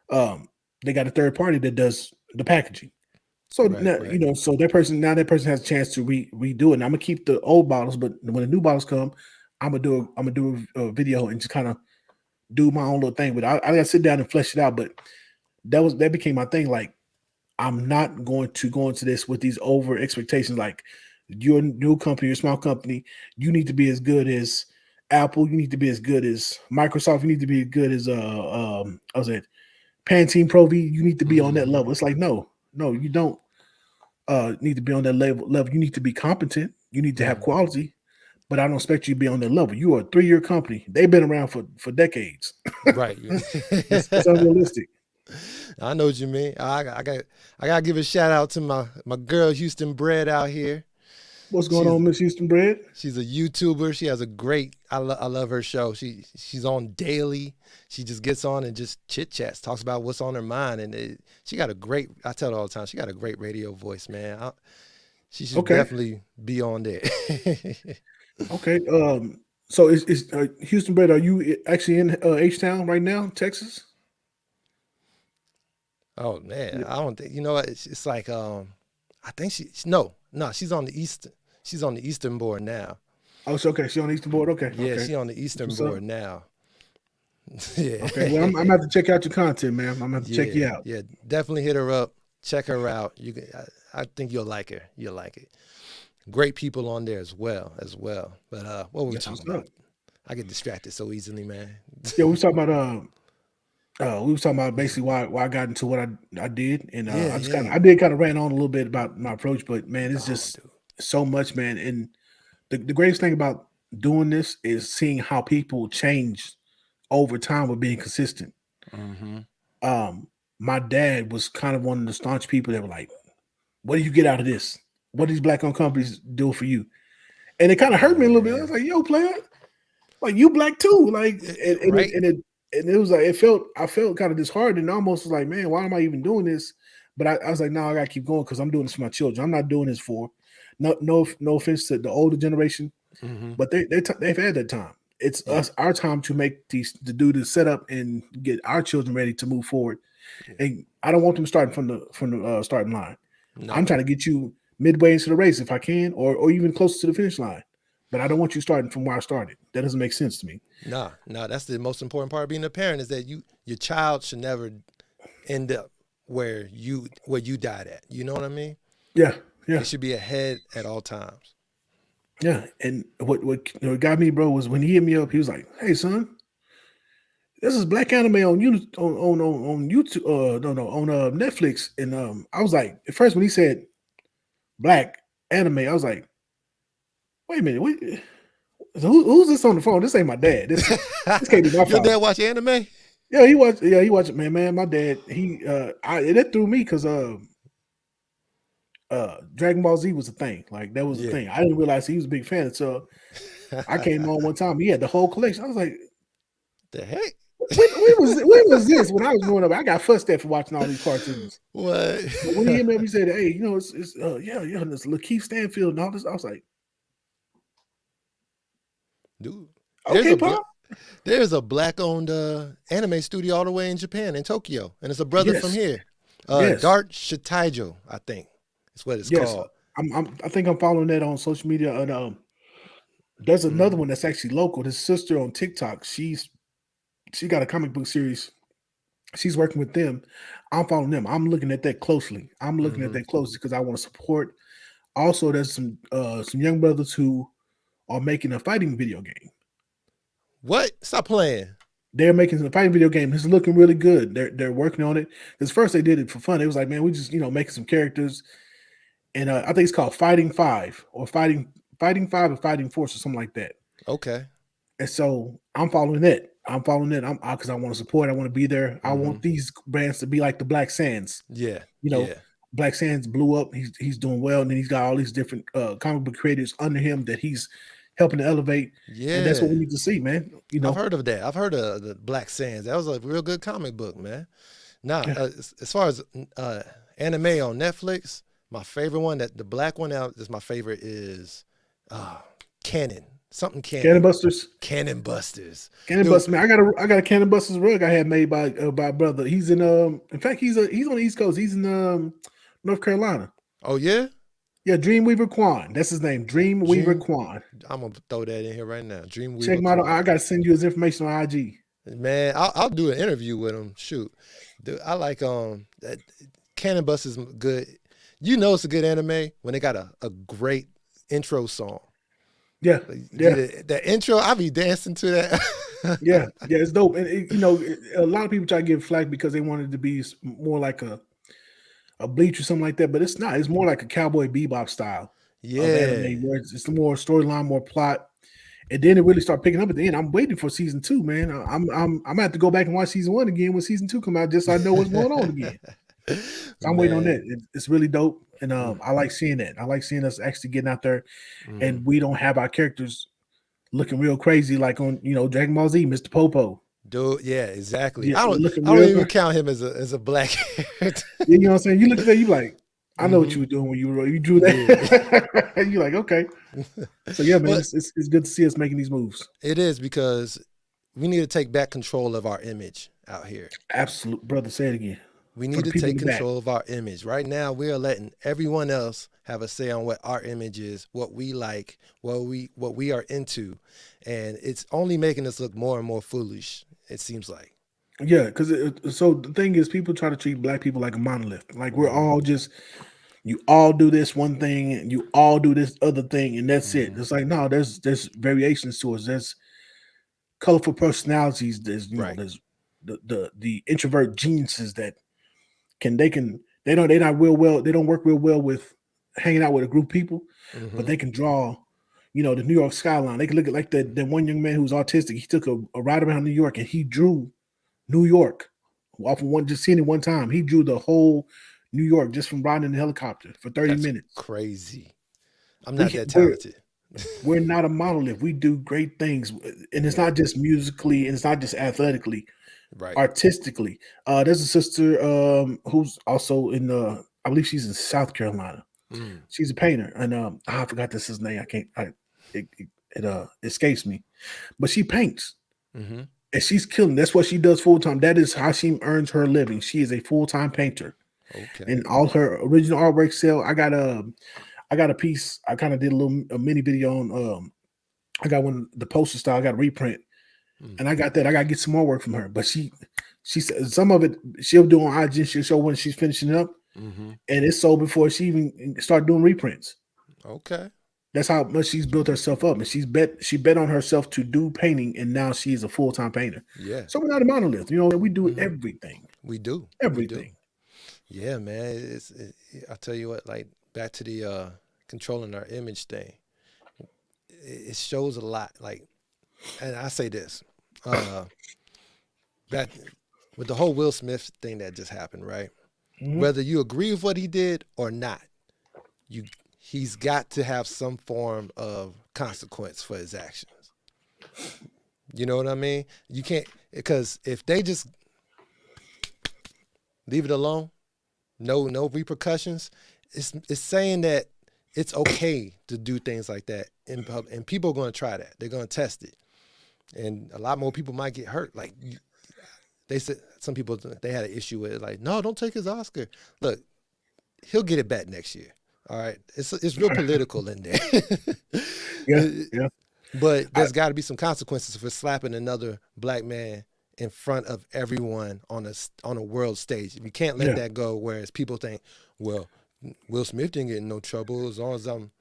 they got a third party that does the packaging. So Right, now, right. so that person has a chance to redo it. And I'm gonna keep the old bottles, but when the new bottles come, I'm gonna do a video and just kind of do my own little thing. But I gotta sit down and flesh it out. But that became my thing. Like, I'm not going to go into this with these over expectations. Like, you're a new company, you're a small company, you need to be as good as Apple, you need to be as good as Microsoft, you need to be as good as I was at Pantene Pro V, you need to be on that level. It's like, no, you don't need to be on that level. You need to be competent, you need to have quality, but I don't expect you to be on that level. You are a 3-year company. They've been around for decades. Right. It's unrealistic. I know what you mean. I gotta give a shout out to my girl Houston Bread out here. What's going on, Miss Houston Bread? She's a YouTuber. She has a great. I love her show. She's on daily. She just gets on and just chit chats, talks about what's on her mind, and she got a great. I tell her all the time, she got a great radio voice, man. She should definitely be on there. Okay. So is Houston Bread? Are you actually in H-Town right now, Texas? Oh man, I don't think it's like I think no, she's on the east. She's on the Eastern Board now. Oh, so okay. She's on the Eastern Board. Okay. Yeah, okay. she's on the Eastern Board now. Yeah. Okay. Well, I'm gonna have to check out your content, man. I'm gonna have to check you out. Yeah, definitely hit her up. Check her out. I think you'll like her. You'll like it. Great people on there as well. But what were we talking about? I get distracted so easily, man. Yeah, we was talking about basically why I got into what I did, and I did kind of ran on a little bit about my approach, but man, it's just so much, man. And the greatest thing about doing this is seeing how people change over time with being consistent. My dad was kind of one of the staunch people that were like, "What do you get out of this? What do these black-owned companies do for you?" And it kind of hurt me a little bit. I was like, "Yo, player, like you black too." Like, and it was like I felt kind of disheartened and almost was like, man, why am I even doing this? But I was like, no, I gotta keep going because I'm doing this for my children. I'm not doing this for no offense to the older generation, but they've had that time. It's our time to do the setup and get our children ready to move forward. And I don't want them starting from the starting line. No. I'm trying to get you midway into the race if I can, or even closer to the finish line. But I don't want you starting from where I started. That doesn't make sense to me. No, that's the most important part of being a parent is that your child should never end up where you died at. You know what I mean? Yeah. It should be ahead at all times. Yeah, and what got me, bro, was when he hit me up. He was like, "Hey, son, this is black anime on YouTube on YouTube. On Netflix." And I was like, at first when he said black anime, I was like, "Wait a minute, who's this on the phone? This ain't my dad. This can't be my father." Your dad watch anime? Yeah, he watched it, man. My dad, that threw me because Dragon Ball Z was a thing. Like, that was a thing. I didn't realize he was a big fan. So I came on one time. He had the whole collection. I was like, the heck? When was this? When I was growing up, I got fussed at for watching all these cartoons. What? But when he hit me up, he said, "Hey, it's this Lakeith Stanfield and all this." I was like, dude, okay, Pop. There's a black-owned anime studio all the way in Japan, in Tokyo, and it's a brother from here. Yes, Dark Shtajio, I think is what it's yes. called. I think I'm following that on social media. And there's another Mm-hmm. one that's actually local. His sister on TikTok. She got a comic book series. She's working with them. I'm following them. I'm looking at that closely. I'm looking at Mm-hmm. that closely because I want to support. Also, there's some young brothers who are making a fighting video game. What? Stop playing. They're making a fighting video game. It's looking really good. They're working on it. Because first they did it for fun. It was like, man, we just making some characters, and I think it's called Fighting Five or Fighting Five or Fighting Force or something like that. Okay. And so I'm following that. I'm following it. I'm because I want to support. I want to be there. I Mm-hmm. want these brands to be like the Black Sands. Yeah. You know, Yeah. Black Sands blew up. He's doing well, and then he's got all these different comic book creators under him that he's helping to elevate. And that's what we Yeah. need to see, man. I've heard of that. I've heard of the Black Sands. That was a real good comic book, man. Now, Yeah. as far as anime on Netflix, my favorite one, that the black one out is my favorite is Cannon. Something Cannon Cannon. Busters. Cannon Busters. Cannon Dude, Busters, man. I got a Cannon Busters rug I had made by brother. He's in fact he's on the East Coast. He's in North Carolina. oh yeah? Yeah, Dreamweaver Quan. That's his name. Dreamweaver Quan. I'm gonna throw that in here right now. Check Dreamweaver him out. Quan. I gotta send you his information on IG. Man, I'll do an interview with him. Shoot. Dude, I like that Cannon Busters is good. You know it's a good anime when they got a great intro song. Yeah, yeah. That intro, I be dancing to that. Yeah, it's dope. And a lot of people try to give flack because they wanted to be more like a Bleach or something like that, but it's not. It's more like a Cowboy Bebop style of anime, where it's more storyline, more plot, and then it really start picking up at the end. I'm waiting for season 2, man. I'm gonna have to go back and watch season 1 again when season 2 come out, just so I know what's going on again. So I'm waiting on that. It's really dope, and I like seeing that. I like seeing us actually getting out there, and we don't have our characters looking real crazy like on Dragon Ball Z, Mr. Popo. Dude, yeah, exactly. Yeah, I don't even count him as a black character. You know what I'm saying? You look at that, you like, I know what you were doing when you drew that. Yeah. You're like, okay. So yeah, man, it's good to see us making these moves. It is, because we need to take back control of our image out here. Absolute, brother. Say it again. We need to take control of our image. Right now, we are letting everyone else have a say on what our image is, what we like, what we are into, and it's only making us look more and more foolish. It seems like. Yeah, because so the thing is, people try to treat black people like a monolith. Like we're all just, you all do this one thing, and you all do this other thing, and that's it. It's like, no, there's variations to us. There's colorful personalities. There's there's the introvert geniuses that they don't work real well with hanging out with a group of people, but they can draw, the New York skyline. They can look at like that one young man who's autistic. He took a ride around New York and he drew New York off of just seeing it one time. He drew the whole New York just from riding in the helicopter for 30 minutes. Crazy. I'm not that talented. We're not a monolith. We do great things, and it's not just musically, and it's not just athletically. Right. Artistically. There's a sister who's also I believe she's in South Carolina. She's a painter, and I forgot this his name. It escapes me, but she paints, and she's killing. That's what she does full time. That is how she earns her living. She is a full-time painter. Okay. And all her original artwork sell. I got a piece. I kind of did a mini video on. I got the poster style. I got a reprint. And I got that. I got to get some more work from her. But she said some of it she'll do on IG. She'll show when she's finishing it up. And it's sold before she even started doing reprints. Okay. That's how much she's built herself up. And she bet on herself to do painting. And now she is a full-time painter. Yeah. So we're not a monolith. We do everything. We do. Everything. We do. Yeah, man. I'll tell you what, like back to the controlling our image thing. It shows a lot. Like, and I say this. That with the whole Will Smith thing that just happened, right? Whether you agree with what he did or not, he's got to have some form of consequence for his actions. You know what I mean? You can't, because if they just leave it alone, no repercussions, it's saying that it's okay to do things like that in public, and people are going to try that. They're going to test it. And a lot more people might get hurt. Like, they said some people they had an issue with it, like, no, don't take his Oscar. Look, he'll get it back next year. All right, it's real political in there. Yeah, yeah. But there's got to be some consequences for slapping another black man in front of everyone on a world stage. We can't let that go. Whereas people think, well, Will Smith didn't get in no trouble as long as I'm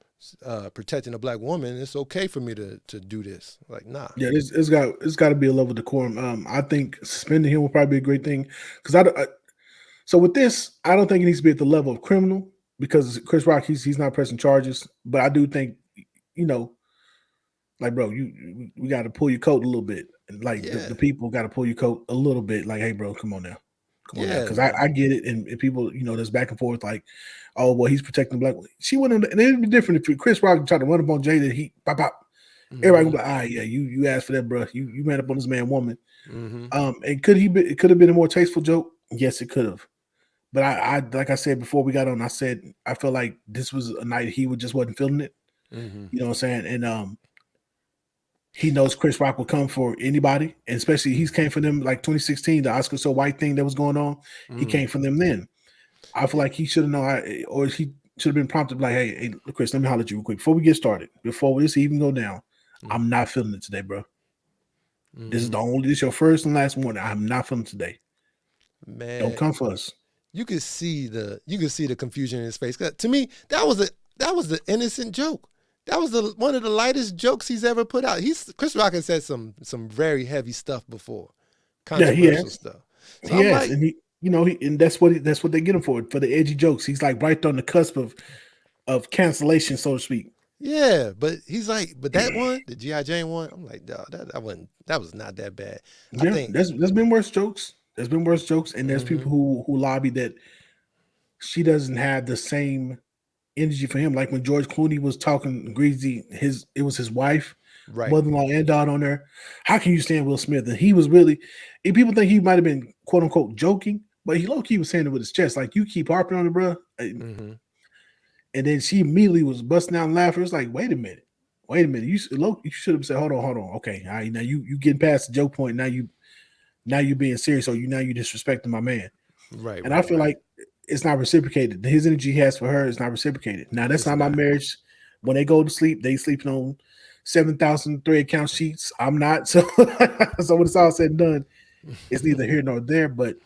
protecting a black woman. It's okay for me to do this. Like, nah. Yeah, it's got to be a level of decorum. I think suspending him would probably be a great thing because so with this, I don't think it needs to be at the level of criminal because Chris Rock he's not pressing charges, but I do think like, bro, we got to pull your coat a little bit, and like the people got to pull your coat a little bit. Like, hey, bro, come on now, because I get it, and people, there's back and forth. Like, oh, well, he's protecting the black. She wouldn't, and it'd be different if Chris Rock tried to run up on Jada. He pop. Everybody would be like, yeah, you asked for that, bro. You ran up on this man, woman. And it could have been a more tasteful joke. Yes, it could have. But I like I said before we got on, I said I felt like this was a night he just wasn't feeling it. You know what I'm saying? And he knows Chris Rock will come for anybody, and especially he's came for them like 2016, the Oscar So White thing that was going on. He came for them then. I feel like he should have known, or he should have been prompted like, hey, Chris, let me holler at you real quick before we get started. Before this even go down, I'm not feeling it today, bro. This is your first and last one. I'm not feeling it today. Man, don't come for us. You could see the confusion in his face. To me, that was the innocent joke. That was one of the lightest jokes he's ever put out. Chris Rock has said some very heavy stuff before, controversial stuff. So yes, and and that's what they get him for the edgy jokes. He's like right on the cusp of cancellation, so to speak. Yeah, but he's like, that one, the G.I. Jane one, I'm like, dog, that was not that bad. Yeah, I think there's been worse jokes. There's been worse jokes, and there's people who lobby that she doesn't have the same energy for him. Like when George Clooney was talking greasy, it was his wife, right, mother-in-law and daughter on there. How can you stand Will Smith? And he was really, if people think he might have been quote unquote joking, but he low-key was saying it with his chest. Like, you keep harping on it, bro. And then she immediately was busting out laughing. It's like, wait a minute. You should have said, hold on. Okay, all right, now you getting past the joke point. Now you being serious, or you disrespecting my man. Right. And I feel like it's not reciprocated. His energy he has for her is not reciprocated. Now that's not my marriage. When they go to sleep, they sleeping on 7,000 thread count sheets. I'm not. So when it's all said and done, it's neither here nor there. But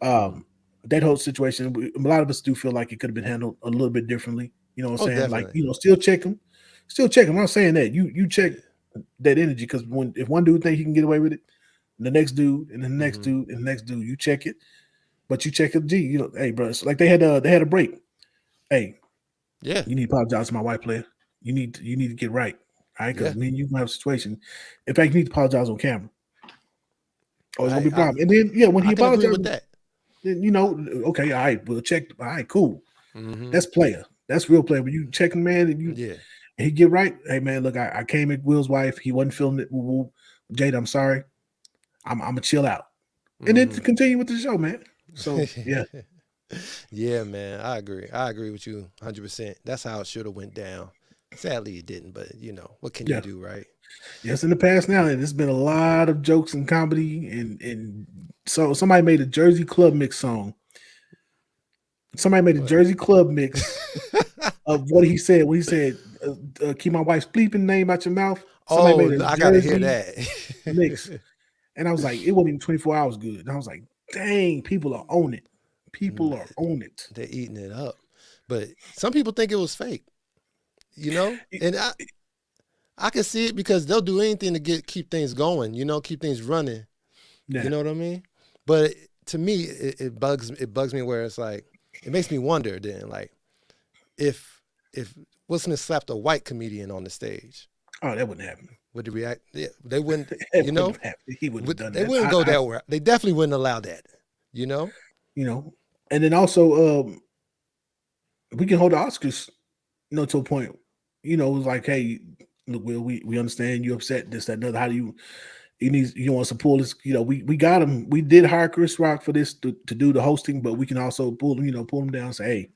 that whole situation, a lot of us do feel like it could have been handled a little bit differently. You know what I'm saying? Definitely. Like, still check them. I'm not saying that. You check that energy, because if one dude think he can get away with it, the next dude and the next dude and the next dude, you check it. But you check it, hey, bro. It's like they had a break. Hey, yeah, you need to apologize to my white player. You need to get right, all right? Because me and you gonna have a situation. In fact, you need to apologize on camera, or it's gonna be a problem. And then when he apologizes with that, then okay, all right, we'll check. All right, cool. That's player. That's real player. But you checking, man, and he get right. Hey, man, look, I came at Will's wife. He wasn't feeling it. Woo-woo. Jada, I'm sorry. I'm gonna chill out, and then to continue with the show, man. So yeah, man, I agree with you 100%. That's how it should have went down. Sadly, it didn't, but what can you do, right? Yes, in the past now, there's been a lot of jokes and comedy, and so somebody made a Jersey Club Mix song. Somebody made a Jersey Club Mix of what he said. When he said, "Keep my wife's bleeping name out your mouth." Somebody made I gotta hear that mix, and I was like, it wasn't even 24 hours good. And I was like, dang, people are on it. People are on it. They're eating it up. But some people think it was fake, and I can see it because they'll do anything to keep things going, keep things running. Yeah. You know what I mean? But to me, it bugs me where it's like, it makes me wonder then, like, if Will Smith slapped a white comedian on the stage. Oh, that wouldn't happen. Would they react? Yeah, they wouldn't, wouldn't he wouldn't have done that. They wouldn't go that way. They definitely wouldn't allow that, And then also, we can hold the Oscars, to a point. It was like, hey, look, Will, we understand you upset, this, that, and other. How do you want us to pull this? We got him. We did hire Chris Rock for this to do the hosting, but we can also pull him down and say, hey,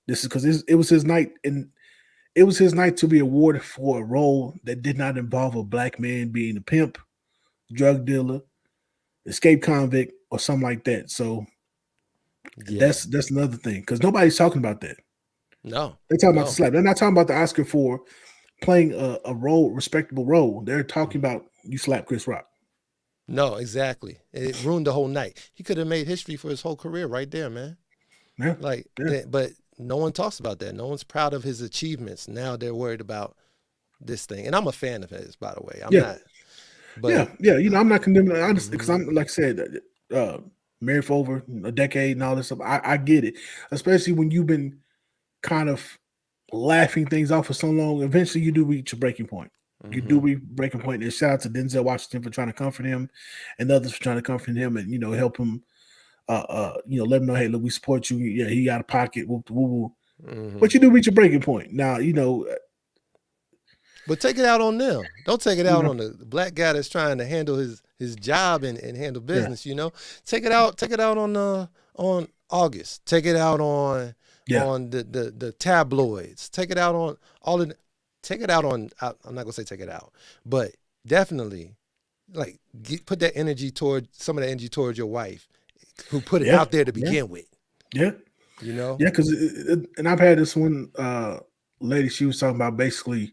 this is because it was his night, and it was his night to be awarded for a role that did not involve a black man being a pimp, drug dealer, escape convict, or something like that. So Yeah. that's another thing because nobody's talking about that. No. They're talking about the No. slap. They're not talking about the Oscar for playing a role, respectable role. They're talking about you slap Chris Rock. No, exactly. It ruined the whole night. He could have made history for his whole career right there, man. Yeah, Like, yeah. but no one talks about that. No one's proud of his achievements. Now they're worried about this thing. And I'm a fan of his, by the way. I'm Yeah. not. But Yeah. You know, I'm not condemning it, honestly, because mhm. I'm like I said, married for over a decade and all this stuff. I get it, especially when you've been kind of laughing things off for so long. Eventually, you do reach a breaking point. You do Mhm. reach a breaking point. And shout out to Denzel Washington for trying to comfort him, and others for trying to comfort him, and help him. Let him know, hey, look, we support you. Yeah, he got a pocket. Whoop, whoop, whoop. Mhm. But you do reach a breaking point. Now, But take it out on them. Don't take it out on the black guy that's trying to handle his job and handle business, Take it out on August. Take it out on the tabloids. Take it out on all of take it out on I'm not gonna say take it out, but definitely like put that energy some of that energy towards your wife who put it out there to begin with. Yeah. Yeah, because and I've had this one lady, she was talking about basically,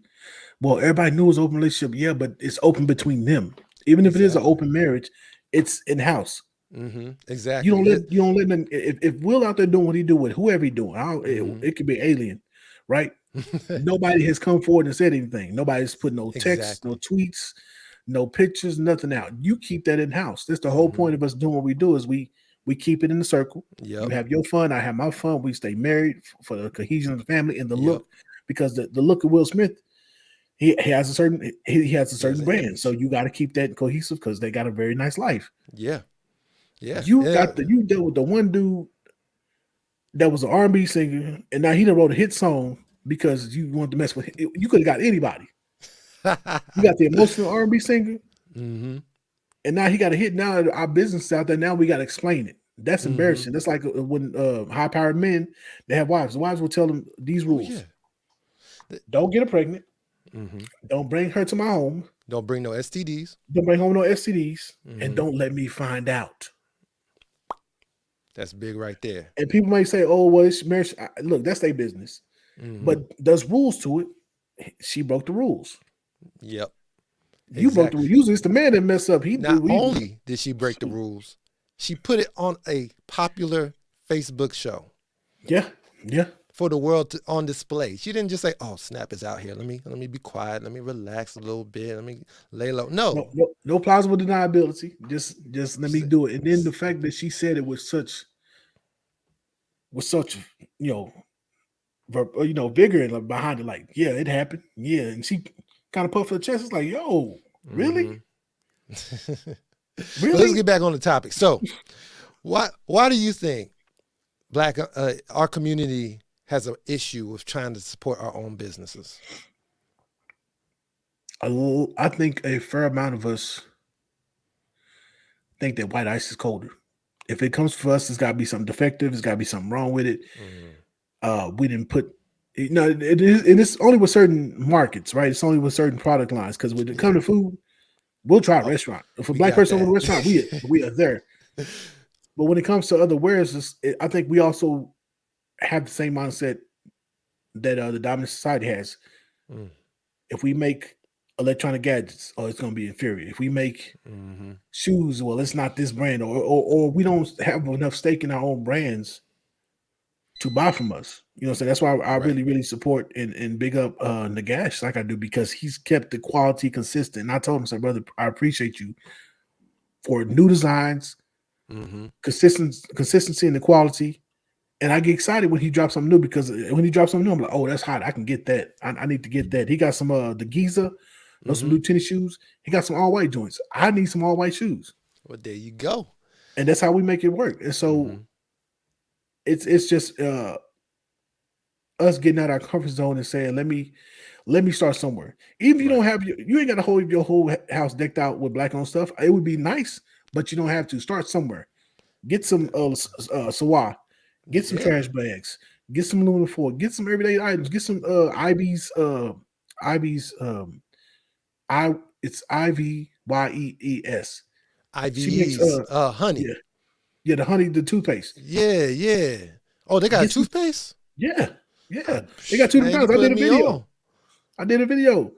well, everybody knew it was open relationship. Yeah, but it's open between them. Even if it is an open marriage, it's in house. Mm-hmm. Exactly. You don't let them. If Will out there doing what he do with whoever he doing, it could be alien, right? Nobody has come forward and said anything. Nobody's put no text, no tweets, no pictures, nothing out. You keep that in house. That's the whole point of us doing what we do is we keep it in the circle. Yep. You have your fun, I have my fun. We stay married for the cohesion of the family and the look, because the look of Will Smith, he has a certain brand. Image. So you got to keep that cohesive because they got a very nice life. Yeah. Yeah. You dealt with the one dude that was an R&B singer, and now he done wrote a hit song because you wanted to mess with him. You could have got anybody. You got the emotional R&B singer, and now he got a hit. Now our business is out there. Now we got to explain it. That's embarrassing. That's like when high-powered men, they have wives. The wives will tell them these rules. Don't get her pregnant. Don't bring her to my home. Don't bring no STDs. Don't bring home no STDs. And don't let me find out. That's big right there. And people might say, oh, well, it's marriage. Look, that's their business. But there's rules to it. She broke the rules. Yep. You broke the rules. Usually it's the man that mess up. Not only did she break the rules, she put it on a popular Facebook show. Yeah. For the world on display. She didn't just say, "Oh, Snap is out here. Let me be quiet. Let me relax a little bit. Let me lay low." No plausible deniability. Just let me do it. And then the fact that she said it with such vigor behind it, like, yeah, it happened. Yeah, and she kind of puffed her chest. It's like, yo, really? Really? Well, let's get back on the topic. So, why do you think our community has an issue with trying to support our own businesses? I think a fair amount of us think that white ice is colder. If it comes for us, it's got to be something defective. It's got to be something wrong with it. We didn't put, it's only with certain markets, right? It's only with certain product lines. Because when it comes to food, we'll try a restaurant. If a black person over a restaurant, we are there. But when it comes to other wares, I think we also have the same mindset that the dominant society has. If we make electronic gadgets, it's going to be inferior. If we make shoes, well, it's not this brand, or we don't have enough stake in our own brands to buy from us. You know what I'm saying? That's why I really, really support and big up Nagash like I do, because he's kept the quality consistent. And I told him, I said, brother, I appreciate you for new designs, consistency in the quality. And I get excited when he drops something new, because when he drops something new, I'm like, oh, that's hot. I can get that. I need to get that. He got some the Giza, some new tennis shoes. He got some all white joints. I need some all white shoes. Well, there you go. And that's how we make it work. And so it's just us getting out of our comfort zone and saying, let me start somewhere. Even if you don't have you ain't got to hold your whole house decked out with black owned stuff. It would be nice, but you don't have to. Start somewhere. Get some Sawaa. Get some trash bags. Get some aluminum foil. Get some everyday items. Get some Ivyee's. It's Ivyee. Ivyee's honey. Yeah, the honey, the toothpaste. Yeah. Oh, they got a toothpaste? Yeah. They got two different kinds. I did a video.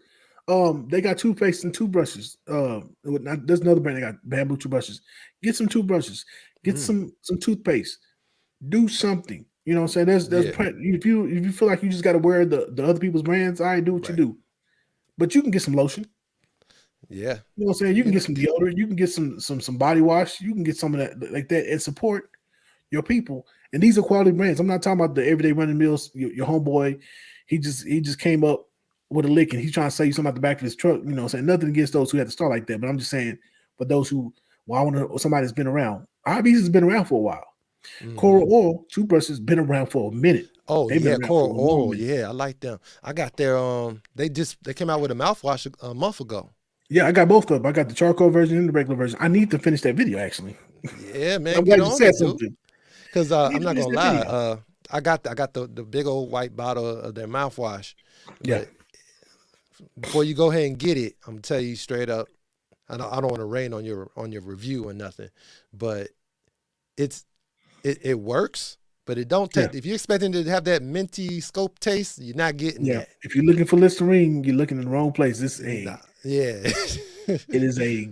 They got toothpaste and toothbrushes. There's another brand that got bamboo toothbrushes. Get some toothbrushes. Get some toothpaste. Do something. You know what I'm saying? If you feel like you just got to wear the other people's brands, I do what you do. But you can get some lotion. Yeah. You know what I'm saying? You can get some deodorant. You can get some body wash. You can get some of that like that and support your people. And these are quality brands. I'm not talking about the everyday running mills. Your homeboy, he just came up with a lick and he's trying to sell you something out the back of his truck. You know what I'm saying? Nothing against those who had to start like that. But I'm just saying for those who, somebody that's been around. Ivyee has been around for a while. Coral Oil toothbrush has been around for a minute. Oh, Coral Oil. Yeah, I like them. I got their they came out with a mouthwash a month ago. Yeah, I got both of them. I got the charcoal version and the regular version. I need to finish that video actually. Yeah, man. I'm glad you said something. Because I'm not gonna lie, I got the big old white bottle of their mouthwash. Yeah. Before you go ahead and get it, I'm gonna tell you straight up. I don't want to rain on your review or nothing, but it works. But it don't take. If you're expecting to have that minty scope taste, you're not getting that. If you're looking for Listerine, you're looking in the wrong place. Yeah. It is a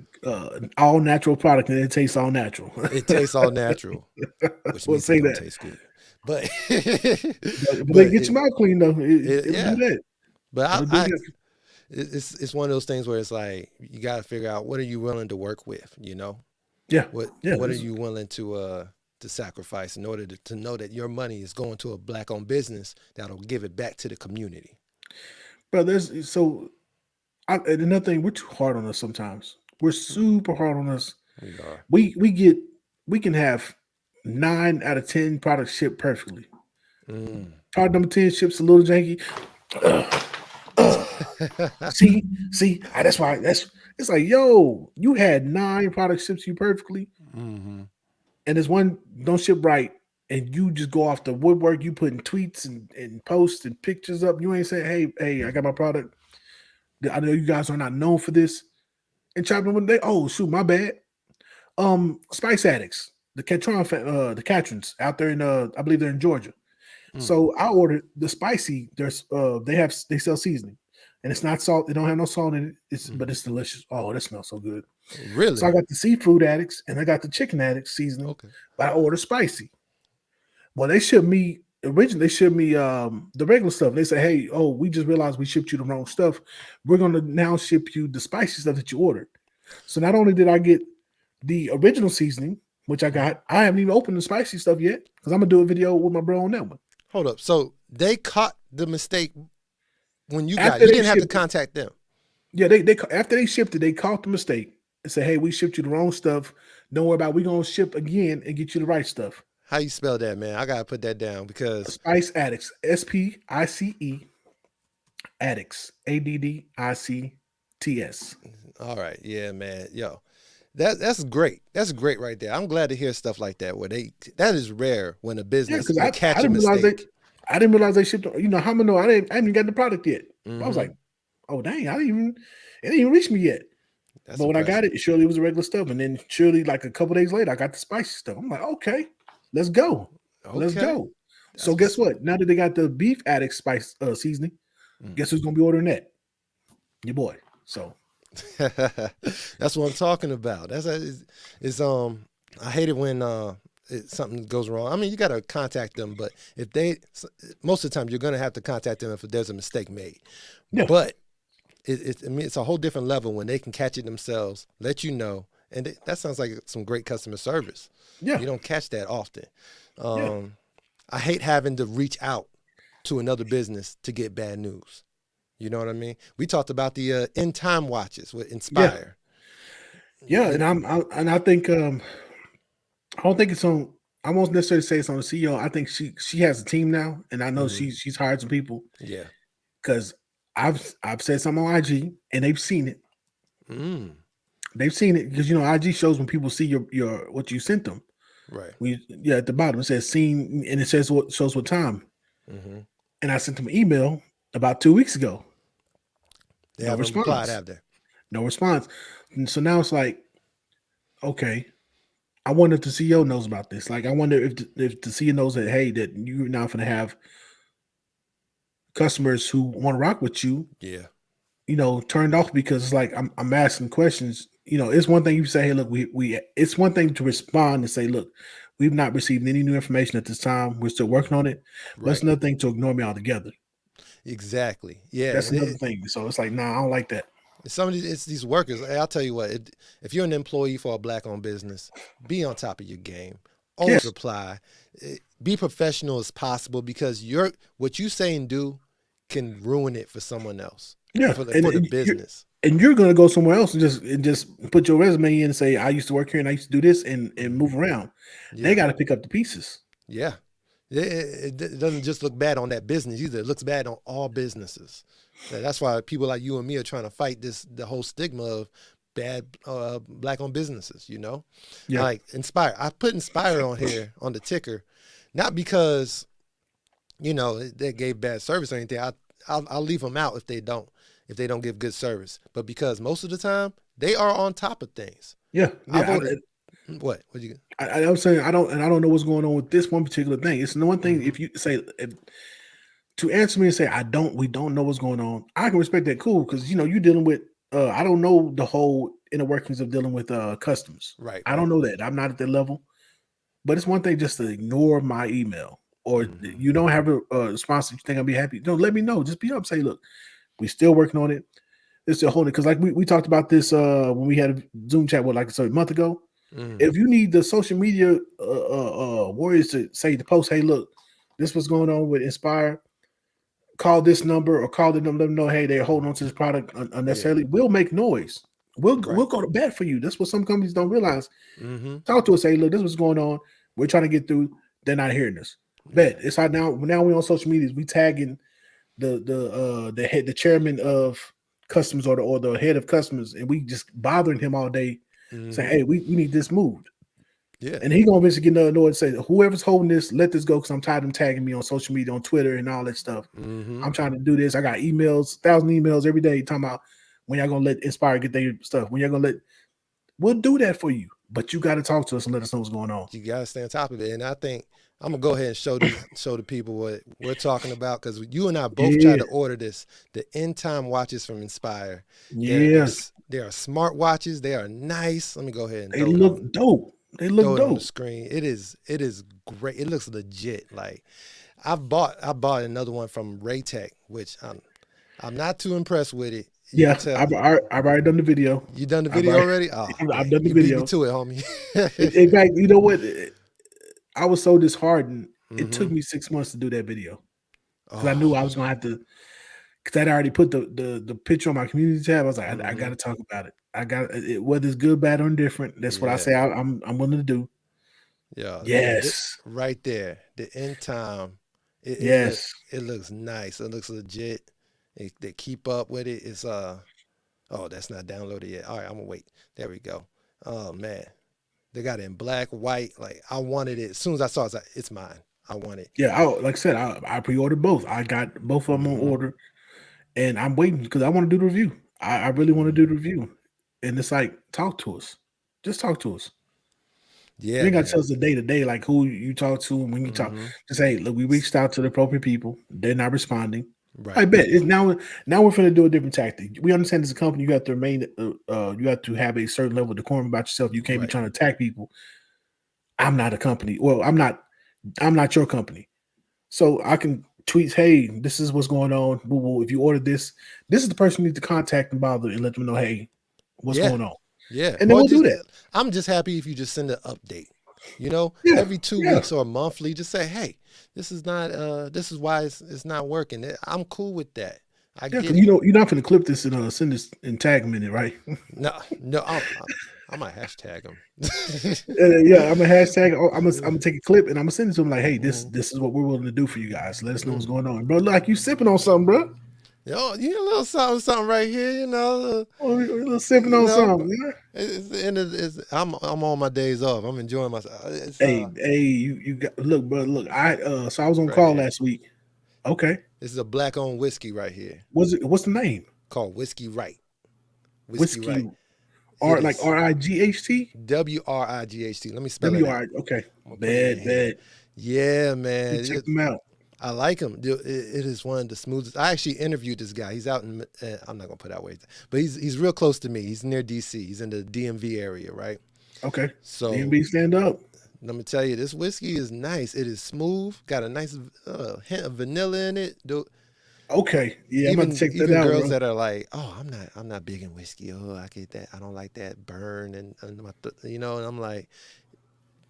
all natural product, and it tastes all natural. It tastes all natural, which means it don't taste good. But they get your mouth clean though. It'll do that. But it's one of those things where it's like you got to figure out what are you willing to work with. You know. Yeah. What are you willing to sacrifice in order to know that your money is going to a Black-owned business that'll give it back to the community. But another thing, we're too hard on us sometimes. We're super hard on us. We are. We can have 9 out of 10 products shipped perfectly. Product number 10 ships a little janky. See, that's why it's like, yo, you had 9 products shipped to you perfectly. And there's one don't ship right, and you just go off the woodwork. You putting tweets and posts and pictures up. You ain't saying, hey, I got my product. I know you guys are not known for this. And chopping one day, oh shoot, my bad. Spice Addicts, the Catrons out there in I believe they're in Georgia. So I ordered the spicy. They sell seasoning, and it's not salt. They don't have no salt in it. But it's delicious. Oh, that smells so good. Really? So I got the seafood addicts and I got the chicken addicts seasoning. Okay. But I ordered spicy. Well, they shipped me the regular stuff. They say, hey, we just realized we shipped you the wrong stuff. We're gonna now ship you the spicy stuff that you ordered. So not only did I get the original seasoning, which I haven't even opened the spicy stuff yet because I'm gonna do a video with my bro on that one. Hold up. So they caught the mistake when you didn't have to contact them. Yeah, they after they shipped it, they caught the mistake and said, hey, we shipped you the wrong stuff. Don't worry about it. We're gonna ship again and get you the right stuff. How you spell that, man? I gotta put that down because Spice Addicts, SPICE Addicts, ADDICTS. All right, yeah, man, yo, that's great. That's great right there. I'm glad to hear stuff like that where that is rare when a business catch a mistake. I didn't realize they shipped. You know how many? I haven't even got the product yet. I was like, oh dang, it didn't even reach me yet. But when I got it, surely it was the regular stuff, and then surely like a couple days later, I got the spicy stuff. I'm like, okay. Let's go. Okay. Let's go. So guess what? Now that they got the beef addict spice seasoning, guess who's gonna be ordering that? Your boy. So that's what I'm talking about. It's I hate it when something goes wrong. I mean, you gotta contact them, but most of the time you're gonna have to contact them if there's a mistake made. Yeah. But it's a whole different level when they can catch it themselves, let you know, and that sounds like some great customer service. Yeah, you don't catch that often. I hate having to reach out to another business to get bad news. You know what I mean? We talked about the end time watches with NSPRE. Yeah, and I think I don't think it's on. I won't necessarily say it's on the CEO. I think she has a team now, and I know she's hired some people. Yeah, because I've said something on IG, and they've seen it. They've seen it because IG shows when people see your what you sent them. Right. At the bottom it says seen, and it says shows what time. And I sent them an email about 2 weeks ago. They haven't replied, have they? No response. And so now it's like, okay. I wonder if the CEO knows about this. Like, I wonder if the CEO knows that, hey, that you're now going to have customers who want to rock with you, Yeah. Turned off because it's like I'm asking questions. It's one thing you say, hey, look, we it's one thing to respond and say, look, we've not received any new information at this time. We're still working on it. But it's Right. another thing to ignore me altogether. Exactly. Yeah. That's And another thing. So it's like, nah, I don't like that. some of these, it's these workers. I'll tell you what. If you're an employee for a black-owned business, be on top of your game. Always Yes. reply. Be professional as possible because what you say and do can ruin it for someone else. Yeah. For the business. And you're gonna go somewhere else and just put your resume in and say, I used to work here and I used to do this and move around. Yeah. They got to pick up the pieces. Yeah. It doesn't just look bad on that business either. It looks bad on all businesses. That's why people like you and me are trying to fight the whole stigma of bad black-owned businesses, Yeah. Like Inspire. I put Inspire on here on the ticker, not because, they gave bad service or anything. I'll leave them out if they don't give good service. But because most of the time they are on top of things. Yeah. What you get? I'm saying I don't know what's going on with this one particular thing. It's the one thing if you say to answer me and say we don't know what's going on, I can respect that, cool, because you're dealing with I don't know the whole inner workings of dealing with customers. Right. I don't know that. I'm not at that level. But it's one thing just to ignore my email or you don't have a response that you think I'll be happy. Don't let me know. Just be up, say, look, we're still working on it. It's still holding it. Because like we talked about this when we had a Zoom chat a month ago. If you need the social media warriors to say to post, hey, look, this was going on with Inspire, call this number or call them, let them know, hey, they're holding on to this product unnecessarily. Yeah. We'll make noise. We'll go to bat for you. That's what some companies don't realize. Talk to us, say, look, this was going on. We're trying to get through. They're not hearing us. Bet it's hard now. Now we're on social media. We tagging the chairman of customers or the head of customers, and we just bothering him all day. Say, hey, we need this moved. Yeah. And he gonna eventually get another note and say, whoever's holding this, let this go, because I'm tired of them tagging me on social media, on Twitter and all that stuff. I'm trying to do this. I got emails, 1,000 emails every day talking about when y'all gonna let Inspire get their stuff. When y'all gonna we'll do that for you. But you gotta talk to us and let us know what's going on. You gotta stay on top of it. And I think I'm gonna go ahead and show the people what we're talking about, because you and I both tried to order the end time watches from Inspire. Yes. They are smartwatches. They are nice. Let me go ahead and they look dope. They look dope on the screen. It is great. It looks legit. Like I bought another one from RayTec, which I'm not too impressed with it. I've already done the video. You done the video already? Oh, I've done the video. Beat me to it, homie. In fact, you know what? I was so disheartened. It took me 6 months to do that video because I knew I was gonna have to. Because I'd already put the picture on my community tab. I was like, I got to talk about it. I got it, whether it's good, bad, or indifferent. That's what I say. I'm willing to do. Yeah. Yes. Right there, the end time. It looks nice. It looks legit. They keep up with it. It's oh, that's not downloaded yet. All right, I'm gonna wait. There we go. Oh man, they got it in black, white. Like I wanted it as soon as I saw it. I was like, it's mine. I want it. Yeah, like I said, I pre-ordered both. I got both of them on order, and I'm waiting because I want to do the review. I really want to do the review, and it's like, talk to us. Just talk to us. Yeah, you ain't got to tell us the day to day, like who you talk to and when you talk. Just say, look, we reached out to the appropriate people. They're not responding. Right. I bet it's now we're going to do a different tactic. We understand as a company, you have to remain, you have to have a certain level of decorum about yourself. You can't be trying to attack people. I'm not a company. Well, I'm not your company. So I can tweet, hey, this is what's going on. If you order this is the person you need to contact and bother and let them know, hey, what's going on. Yeah. And then we'll do that. I'm just happy if you just send an update. Every 2 weeks or monthly, just say, hey, this is not this is why it's not working. I'm cool with that. I get it. You're not gonna clip this and send this and tag them in it, right? No, I might hashtag them. I'm a hashtag. I'm gonna take a clip and I'm gonna send it to them like, hey, this is what we're willing to do for you guys. Let us know what's going on, bro. Like you sipping on something, bro. Yo, you a little something right here, a little sipping on something. I'm on my days off. I'm enjoying myself. Hey, you got look, bro. Look, so I was on call last week. Okay, this is a black-owned whiskey right here. What's the name? Called Whiskey Wright. Whiskey Wright. R like RIGHT? WRIGHT. Let me spell it out. Okay. Bad. Yeah, man. Check them out. I like him. It is one of the smoothest. I actually interviewed this guy. He's out in. I'm not gonna put out where he's at, but he's real close to me. He's near DC. He's in the DMV area, right? Okay. So DMV, stand up. Let me tell you, this whiskey is nice. It is smooth. Got a nice hint of vanilla in it. Okay. Yeah, even, I'm about to check that even out. girls Bro. that are like, oh, I'm not big in whiskey. Oh, I get that. I don't like that burn and my and I'm like,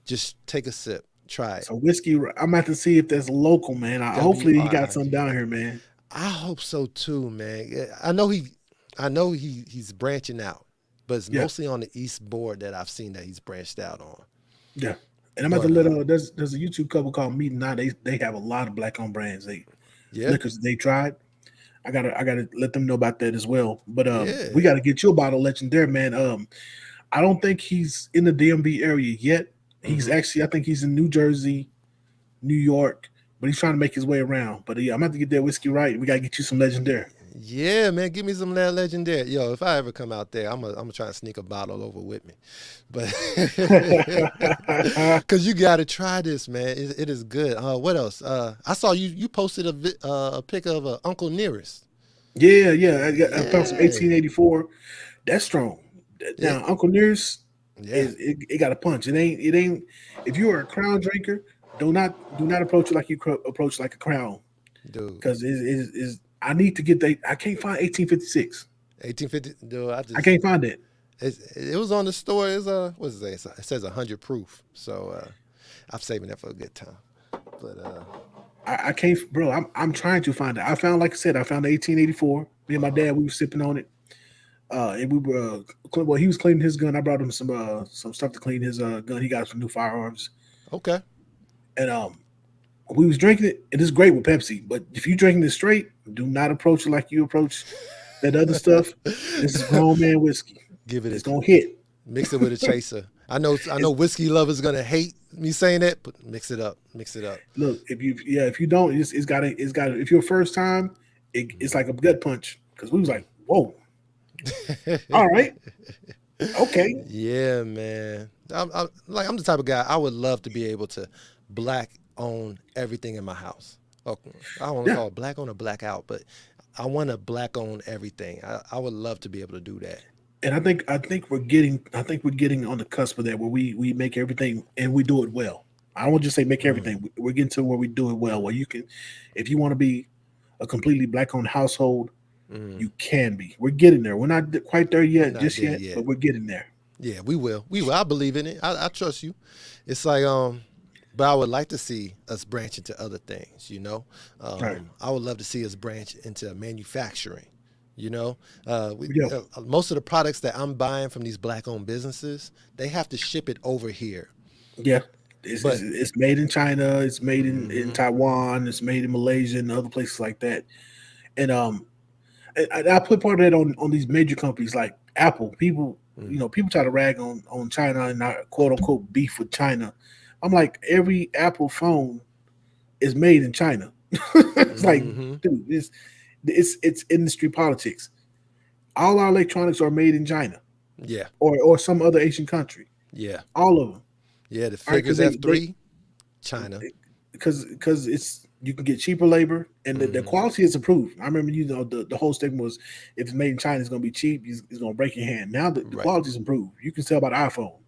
just take a sip. Try it. So whiskey, I'm about to see if that's local, man. Hopefully he got some down here, man. I hope so too, man. I know he's branching out, but it's mostly on the East Board that I've seen that he's branched out on. Yeah. And I'm about to let there's a YouTube couple called Meeting Now. They have a lot of black owned brands. Liquors they tried. I gotta let them know about that as well. But we gotta get you a bottle of Legendaire, man. I don't think he's in the DMV area yet. He's actually, I think he's in New Jersey, New York, but he's trying to make his way around. But yeah, I'm about to get that whiskey right. We gotta get you some Legendaire. Yeah, man, give me some of that Legendaire. Yo, if I ever come out there, I'm gonna try to sneak a bottle over with me. But because you gotta try this, man. It is good. What else? I saw you posted a pic of Uncle Nearest. Yeah. I found some 1884. That's strong. Now, Uncle Nearest. Yeah, it got a punch. It ain't. If you are a Crown drinker, do not approach it like you approach like a Crown, dude. Because it is. I need to get that. I can't find 1856. 1850. Dude, I can't find it. It was on the store. What does it say? It says 100 proof. So I'm saving that for a good time. But I can't, bro. I'm trying to find it. I found, like I said, I found the 1884. Me and my dad, we were sipping on it. And we were he was cleaning his gun. I brought him some stuff to clean his gun. He got some new firearms. Okay. And we was drinking it. It is great with Pepsi, but if you drinking it straight, do not approach it like you approach that other stuff. This is grown man whiskey. It's gonna hit. Mix it with a chaser. I know whiskey lovers gonna hate me saying that, but mix it up. Look, if you don't, it's got to. If you're first time, it's like a gut punch because we was like, whoa. All right. Okay. Yeah, man. I'm the type of guy, I would love to be able to black own everything in my house. Okay. I don't want to call it black on or black out, but I want to black own everything. I would love to be able to do that. And I think we're getting on the cusp of that where we make everything and we do it well. I don't want to just say make everything. We're getting to where we do it well, where you can, if you want to be a completely black owned household, you can be. We're getting there. We're not quite there yet, but we're getting there. Yeah, we will. I believe in it. I trust you. It's like, but I would like to see us branch into other things, Right. I would love to see us branch into manufacturing, most of the products that I'm buying from these black-owned businesses, they have to ship it over here. Yeah. It's made in China. It's made in Taiwan. It's made in Malaysia and other places like that. And I put part of that on these major companies like Apple. People, people try to rag on China and not quote unquote beef with China. I'm like, every Apple phone is made in China. It's like, dude, it's industry politics. All our electronics are made in China. Yeah. Or some other Asian country. Yeah. All of them. Yeah, the figures F3, China. Because you can get cheaper labor and the quality is improved. I remember, the whole statement was, if it's made in China, it's going to be cheap. It's going to break your hand. Now the quality is improved. You can tell by the iPhone.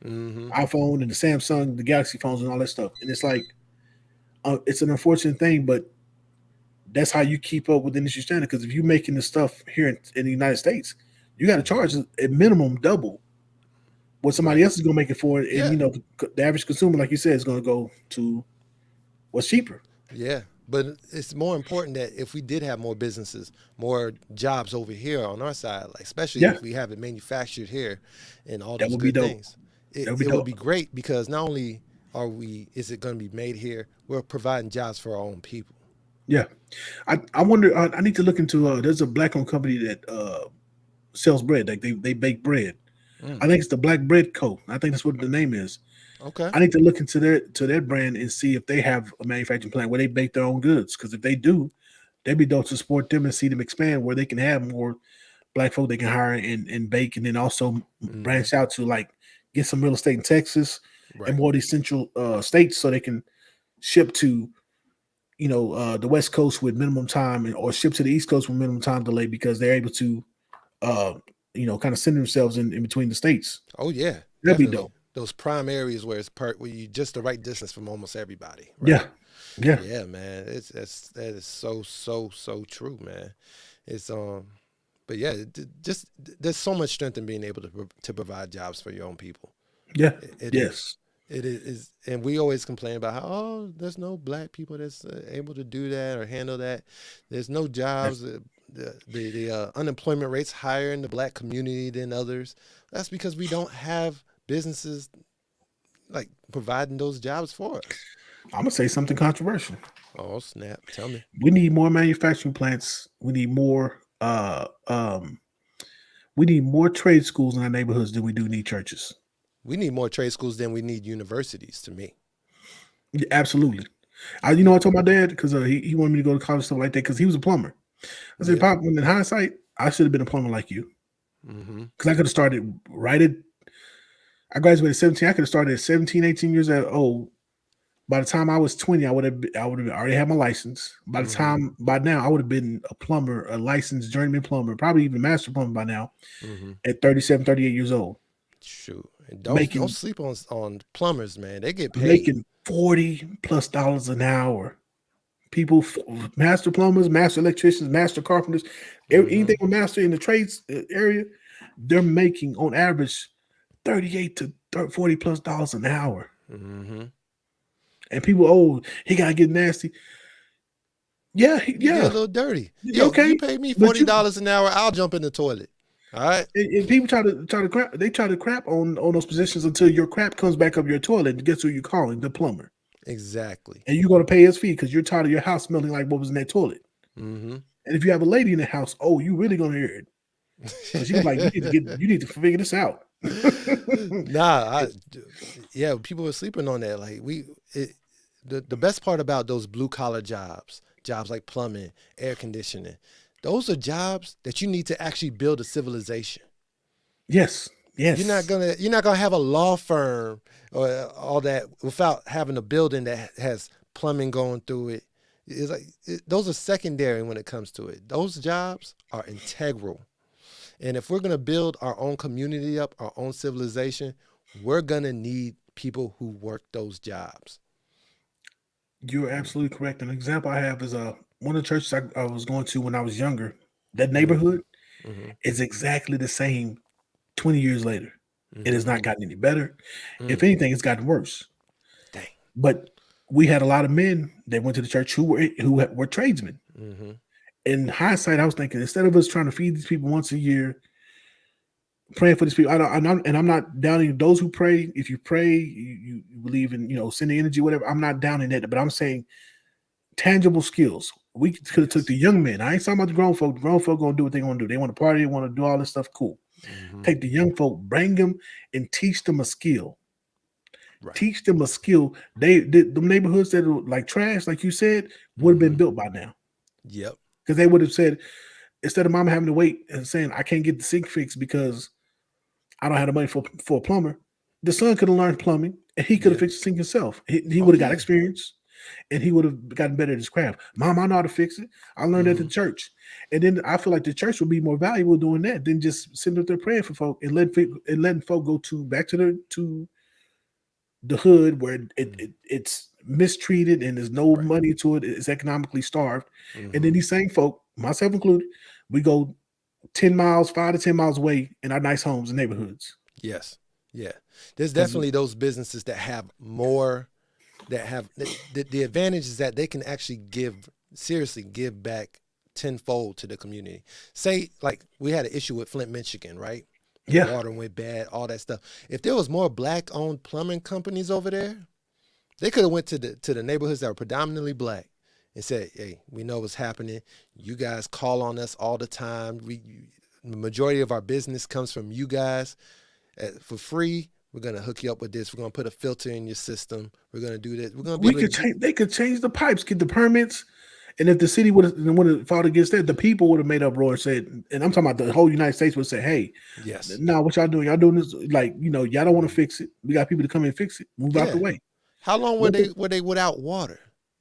iPhone and the Samsung, the Galaxy phones and all that stuff. And it's like, it's an unfortunate thing, but that's how you keep up with industry standard. Because if you're making the stuff here in the United States, you got to charge at minimum double what somebody else is going to make it for. And, the average consumer, like you said, is going to go to what's cheaper. Yeah, but it's more important that if we did have more businesses, more jobs over here on our side, like especially if we have it manufactured here and all those good things, it would be great because not only is it going to be made here, we're providing jobs for our own people. Yeah, I wonder. I need to look into. There's a black-owned company that sells bread. Like they bake bread. I think it's the Black Bread Co. I think that's what the name is. Okay. I need to look into their brand and see if they have a manufacturing plant where they bake their own goods. Because if they do, they'd be dope to support them and see them expand where they can have more black folk they can hire and bake, and then also branch out to like get some real estate in Texas and more of these central states so they can ship to the West Coast with minimum time or ship to the East Coast with minimum time delay because they're able to kind of send themselves in between the states. Oh yeah, that'd be dope. Those prime areas where it's where you just the right distance from almost everybody. Right? Yeah, man. That is so true, man. It's but yeah, just there's so much strength in being able to provide jobs for your own people. Yeah, it is, and we always complain about how there's no black people that's able to do that or handle that. There's no jobs. The unemployment rate's higher in the black community than others. That's because we don't have businesses like providing those jobs for us. I'm gonna say something controversial. Oh snap! Tell me. We need more manufacturing plants. We need more. We need more trade schools in our neighborhoods than we do need churches. We need more trade schools than we need universities. To me, yeah, absolutely. I told my dad because he wanted me to go to college, stuff like that, because he was a plumber. I said, Pop, in hindsight, I should have been a plumber like you. Because I could have started I graduated at 17. I could have started at 17, 18 years old. By the time I was 20, I would have already had my license. By now, I would have been a plumber, a licensed journeyman plumber, probably even a master plumber by now, at 37, 38 years old. Shoot. And don't sleep on plumbers, man. They get paid. Making $40+ an hour. People, master plumbers, master electricians, master carpenters, anything with master in the trades area, they're making on average $38 to $40+ an hour. And people, he gotta get nasty. Yeah, get a little dirty. Okay, you pay me $40 an hour, I'll jump in the toilet. All right. And people try to crap on those positions until your crap comes back up your toilet. And guess who you're calling? The plumber. Exactly. And you're going to pay his fee because you're tired of your house smelling like what was in that toilet. And if you have a lady in the house, you really going to hear it. Because she's like, you need to figure this out. People are sleeping on that. Like the best part about those blue collar jobs like plumbing, air conditioning, those are jobs that you need to actually build a civilization. Yes. You're not gonna have a law firm or all that without having a building that has plumbing going through it. It's like those are secondary when it comes to it. Those jobs are integral. And if we're gonna build our own community up, our own civilization, we're gonna need people who work those jobs. You're absolutely correct. An example I have is one of the churches I was going to when I was younger. That neighborhood is exactly the same 20 years later. It has not gotten any better. If anything, it's gotten worse. Dang. But we had a lot of men that went to the church who were tradesmen. In hindsight, I was thinking, instead of us trying to feed these people once a year, praying for these people, I'm not downing those who pray. If you pray, you believe in sending energy, whatever. I'm not downing that, but I'm saying tangible skills. We could have took the young men. I ain't talking about the grown folk. The grown folk gonna do what they want to do. They want to party. They want to do all this stuff. Cool. Take the young folk, bring them, and teach them a skill. Right. Teach them a skill. The neighborhoods that are like trash, like you said, would have been built by now. Yep. Because they would have said, instead of mama having to wait and saying, I can't get the sink fixed because I don't have the money for a plumber, the son could have learned plumbing and he could have fixed the sink himself. He would have got experience and he would have gotten better at his craft. Mom, I know how to fix it. I learned at the church. And then I feel like the church would be more valuable doing that than just sitting up there praying for folk and letting folk go back to the hood where it's mistreated and there's no money to it. It's economically starved. And then these same folk, myself included, we go 5 to 10 miles away in our nice homes and neighborhoods. Yes. Yeah. There's definitely those businesses that have more, that have the advantage is that they can actually give back tenfold to the community. Say, like we had an issue with Flint, Michigan, right? Yeah. Water went bad, all that stuff. If there was more black-owned plumbing companies over there, they could have went to the neighborhoods that were predominantly black and said, hey, we know what's happening. You guys call on us all the time. The majority of our business comes from you guys. For free, we're going to hook you up with this. We're going to put a filter in your system. We're going to do this. They could change the pipes, get the permits, And if the city would have fought against that, the people would have made up roar and said, and I'm talking about the whole United States would say, hey, Yes. nah, what y'all doing? Y'all doing this like, y'all don't want to fix it. We got people to come and fix it. Move out the way. How long were they without water?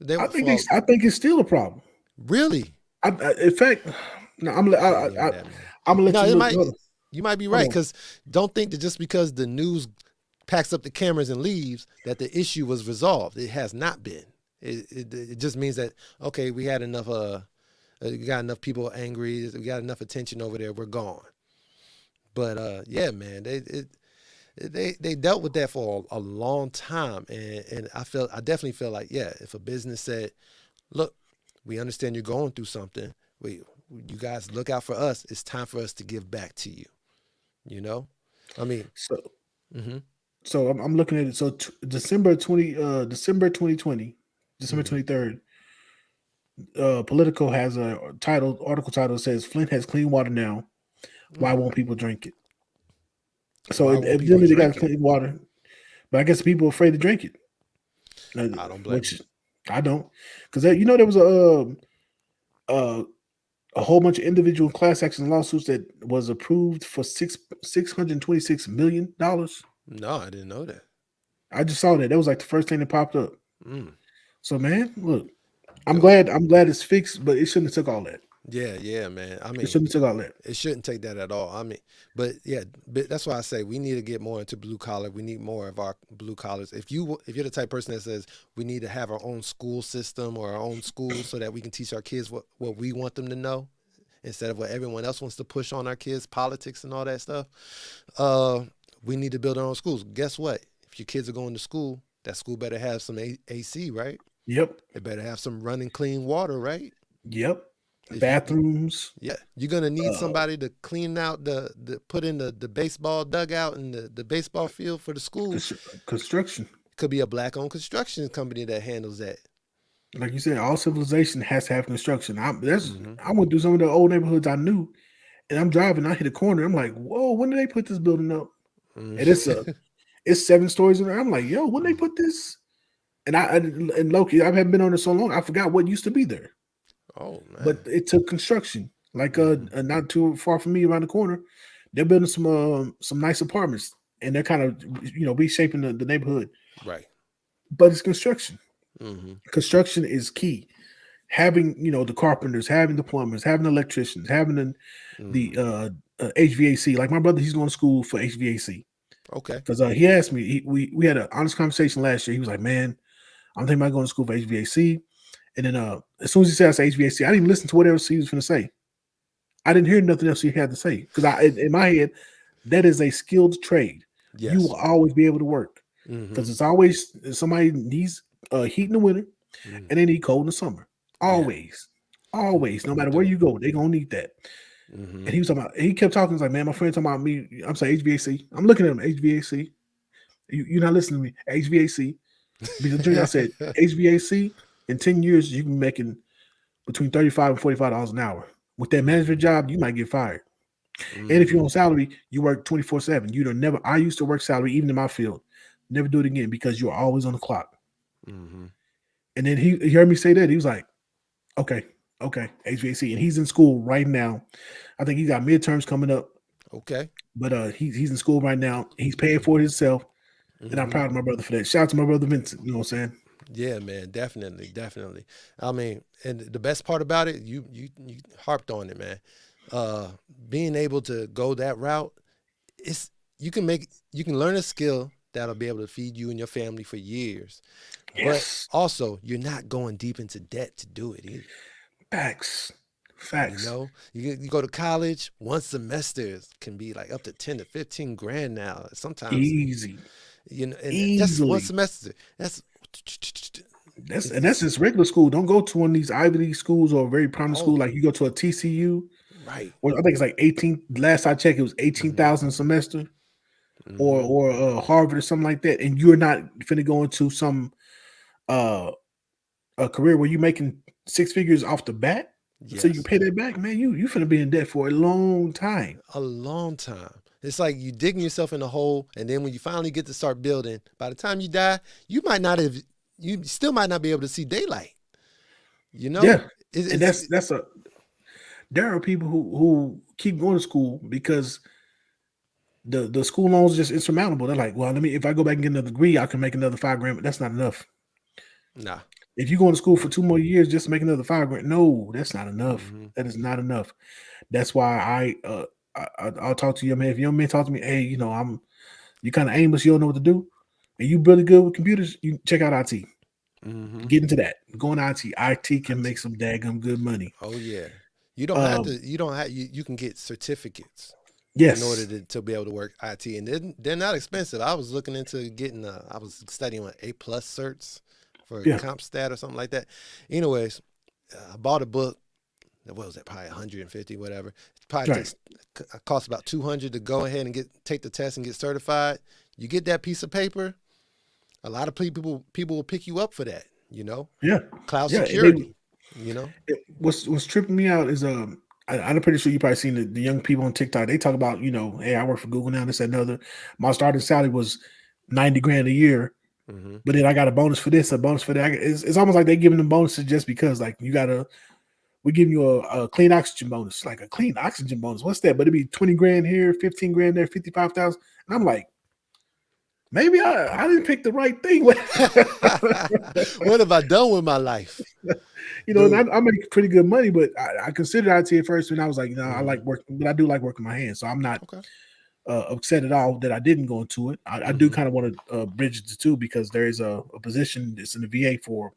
I think it's still a problem. Really? In fact, no, I'm gonna let you know. You might be right, because don't think that just because the news packs up the cameras and leaves that the issue was resolved. It has not been. It just means that, okay, we had enough. We got enough people angry. We got enough attention over there. We're gone. But yeah, man, they dealt with that for a long time, and I definitely feel like, yeah, if a business said, look, we understand you're going through something. You guys look out for us. It's time for us to give back to you. I mean, so I'm looking at it. So December 2020, December 23rd. Politico has a article title that says Flint has clean water now. Why won't people drink it? So evidently they got clean water, but I guess people are afraid to drink it. I don't blame you. I don't, because there was a whole bunch of individual class action lawsuits that was approved for $626 million. No, I didn't know that. I just saw that. That was like the first thing that popped up. So, man, look, I'm glad it's fixed, but it shouldn't have took all that. Yeah, man. I mean, it shouldn't have took all that. It shouldn't take that at all. I mean, but yeah, that's why I say we need to get more into blue collar. We need more of our blue collars. If you're the type of person that says we need to have our own school system or our own school so that we can teach our kids what we want them to know, instead of what everyone else wants to push on our kids, politics and all that stuff, we need to build our own schools. Guess what? If your kids are going to school, that school better have some AC, right? Yep. They better have some running clean water, right? Yep. Bathrooms. Yeah. You're going to need somebody to clean out put in the baseball dugout and the baseball field for the school. Construction. Could be a black-owned construction company that handles that. Like you said, all civilization has to have construction. I went through some of the old neighborhoods I knew, and I'm driving. I hit a corner. I'm like, whoa! When did they put this building up? And it's 7 stories in there. I'm like, yo, when they put this? And Loki, I haven't been on it so long. I forgot what used to be there. Oh man! But it took construction. Like not too far from me, around the corner, they're building some nice apartments, and they're kind of reshaping the neighborhood. Right. But it's construction. Construction is key. Having the carpenters, having the plumbers, having the electricians, having the HVAC. Like my brother, he's going to school for HVAC. Okay. Because he asked me, we had an honest conversation last year. He was like, "Man, I'm thinking about going to school for HVAC." And then as soon as he said I said HVAC, I didn't even listen to whatever he was going to say. I didn't hear nothing else he had to say, because in my head, that is a skilled trade. Yes. You will always be able to work, because it's always somebody needs heat in the winter, and they need cold in the summer. Always, no matter where you go, they're gonna need that. And he was talking about. He kept talking. He's like, "Man, my friend talking about me." I'm saying HVAC. I'm looking at him. HVAC. You're not listening to me. HVAC. Because I said HVAC. In 10 years, you can be making between $35 and $45 an hour. With that management job, you might get fired. And if you're on salary, you work 24/7. You don't never. I used to work salary even in my field. Never do it again, because you're always on the clock. And then he heard me say that. He was like, okay, HVAC. And he's in school right now. I think he got midterms coming up. Okay. But he's in school right now. He's paying for it himself. And I'm proud of my brother for that. Shout out to my brother Vincent. You know what I'm saying? Yeah, man, definitely. I mean, and the best part about it, you harped on it, man. Being able to go that route, you can learn a skill that'll be able to feed you and your family for years. Yes. But also, you're not going deep into debt to do it either. Facts. You go to college, one semester can be like up to 10 to 15 grand now. Sometimes easy. And that's one semester. That's just regular school. Don't go to one of these Ivy League schools or a very prominent school. Like you go to a TCU, right? Or I think it's like 18. Last I checked, it was 18,000 a semester, or Harvard or something like that. And you're not finna go into some a career where you're making 6 figures off the bat. Yes. So you pay that back, man. You finna be in debt for a long time. A long time. It's like you digging yourself in a hole, and then when you finally get to start building, by the time you die, you still might not be able to see daylight. Yeah. And there are people who keep going to school because the school loans are just insurmountable. They're like, well, if I go back and get another degree, I can make another $5,000. But that's not enough. Nah. If you go to school for 2 more years just to make another $5,000, no, that's not enough. That is not enough. That's why I'll talk to you, man. If young men talk to me, hey, you kind of aimless, you don't know what to do, and you really good with computers, you check out IT. Get into that. Go into IT. IT can make some daggum good money. Oh yeah. You don't have to. You can get certificates. Yes. In order to be able to work IT, and they're not expensive. I was looking into getting. I was studying with A+ certs for CompStat or something like that. Anyways, I bought a book. What was that? Probably 150, whatever. It probably costs about 200 to go ahead and take the test and get certified. You get that piece of paper. A lot of people will pick you up for that. Yeah. Cloud security. What's tripping me out is I'm pretty sure you probably seen the young people on TikTok. They talk about hey, I work for Google now. This and another. My starting salary was $90,000 a year. But then I got a bonus for this, a bonus for that. It's almost like they're giving them bonuses just because, like, we're giving you a clean oxygen bonus, like a clean oxygen bonus. What's that? But it'd be $20,000 here, $15,000 there, $55,000. And I'm like, maybe I didn't pick the right thing. What have I done with my life? And I make pretty good money, but I considered IT at first, and I was like, I like working, but I do like working my hands, so I'm not upset at all that I didn't go into it. I do kind of want to bridge the two because there is a position that's in the VA for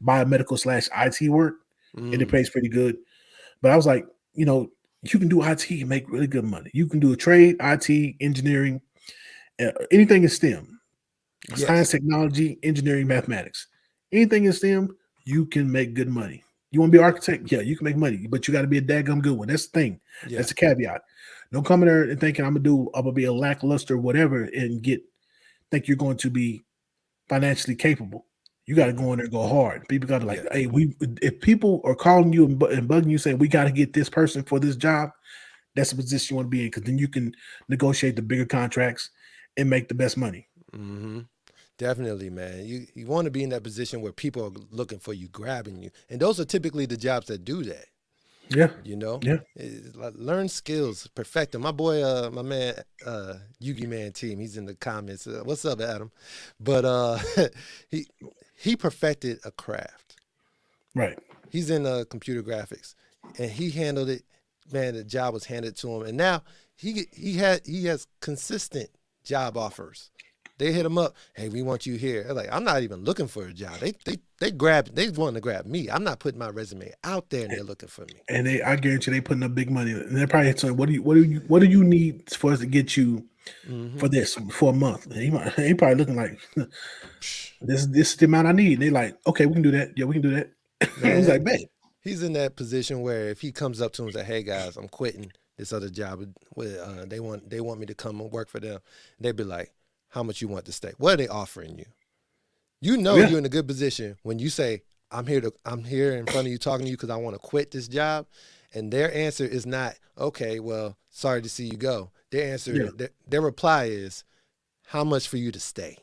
biomedical/IT work, and it pays pretty good. But I was like, you can do IT and make really good money. You can do a trade, IT, engineering, anything in STEM, science, technology, engineering, mathematics. Anything in STEM, you can make good money. You want to be an architect? Yeah, you can make money, but you got to be a daggum good one. That's the thing. Yeah. That's the caveat. Don't come in there and thinking I'm gonna be a lackluster whatever and think you're going to be financially capable. You got to go in there and go hard. People got to hey, if people are calling you and bugging you saying we got to get this person for this job, that's the position you want to be in, because then you can negotiate the bigger contracts and make the best money. Definitely, man. You want to be in that position where people are looking for you, grabbing you. And those are typically the jobs that do that. Yeah. Yeah. Learn skills, perfect them. My boy, my man, Yugi Man Team, he's in the comments. What's up, Adam? But he perfected a craft. Right. He's in computer graphics, and he handled it. Man, the job was handed to him, and now he has consistent job offers. They hit him up. Hey, we want you here. They're like, I'm not even looking for a job. They want to grab me. I'm not putting my resume out there, and they're looking for me. And I guarantee they putting up big money. And they're probably saying, what do you need for us to get you for this for a month? And he probably looking like this is the amount I need. And they like, okay, we can do that. Yeah, we can do that. I was like, man. He's in that position where if he comes up to him and says, hey guys, I'm quitting this other job. They want me to come and work for them. They'd be like, how much you want to stay? What are they offering you? You're in a good position when you say, I'm here in front of you talking to you because I want to quit this job. And their answer is not, okay, well, sorry to see you go. Their answer, their reply is, how much for you to stay?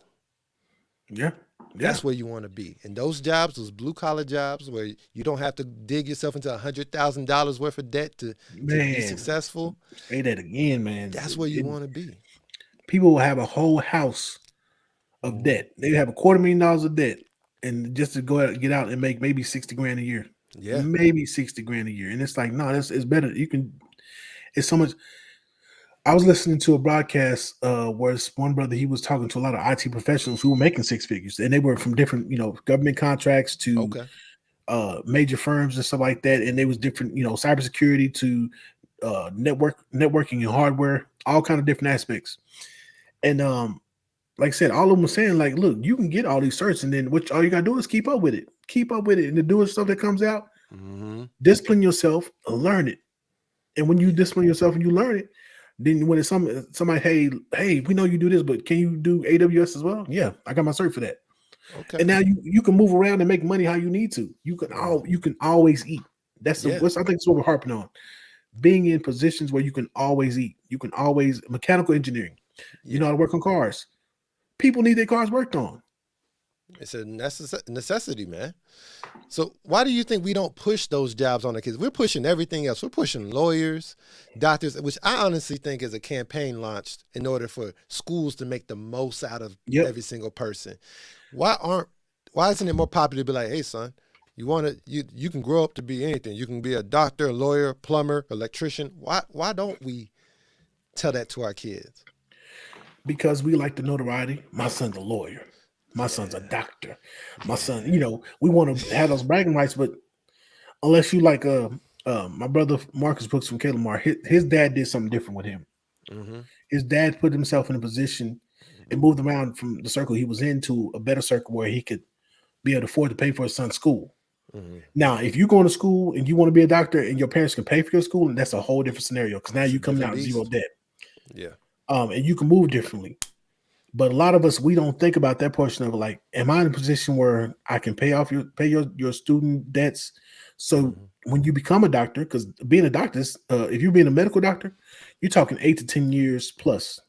Yeah. That's where you want to be. And those jobs, those blue collar jobs where you don't have to dig yourself into $100,000 worth of debt to be successful. Say that again, man. That's where you want to be. People will have a whole house of debt. They have $250,000 of debt, and just to go out, get out and make maybe $60,000 a year. Yeah, maybe $60,000 a year. And it's like, no, it's better. It's so much. I was listening to a broadcast where one brother, he was talking to a lot of IT professionals who were making six figures, and they were from different, government contracts to major firms and stuff like that. And they was different, cybersecurity to networking and hardware, all kind of different aspects. And like I said, all of them were saying, like, look, you can get all these certs, and then all you gotta do is keep up with it, and the doing stuff that comes out. Discipline yourself, learn it, and when you discipline yourself and you learn it, then when it's somebody, hey, we know you do this, but can you do AWS as well? Yeah, I got my cert for that. Okay. And now you can move around and make money how you need to. You can always eat. I think that's what we're harping on. Being in positions where you can always eat. You can always mechanical engineering. You know how to work on cars. People need their cars worked on. It's a necessity, man. So why do you think we don't push those jobs on the kids? We're pushing everything else. We're pushing lawyers, doctors, which I honestly think is a campaign launched in order for schools to make the most out of every single person. Why isn't it more popular to be like, hey, son, you can grow up to be anything. You can be a doctor, a lawyer, plumber, electrician. Why don't we tell that to our kids? Because we like the notoriety. My son's a lawyer. My son's a doctor. My son, we want to have those bragging rights, but unless you like my brother Marcus Brooks from Calamar, his dad did something different with him. Mm-hmm. His dad put himself in a position and moved around from the circle he was in to a better circle where he could be able to afford to pay for his son's school. Mm-hmm. Now, if you're going to school and you want to be a doctor and your parents can pay for your school, that's a whole different scenario because now you come out zero debt. Yeah. And you can move differently. But a lot of us, we don't think about that portion of it. Like, am I in a position where I can pay your student debts? So when you become a doctor, because being a doctor, if you're being a medical doctor, you're talking 8 to 10 years plus.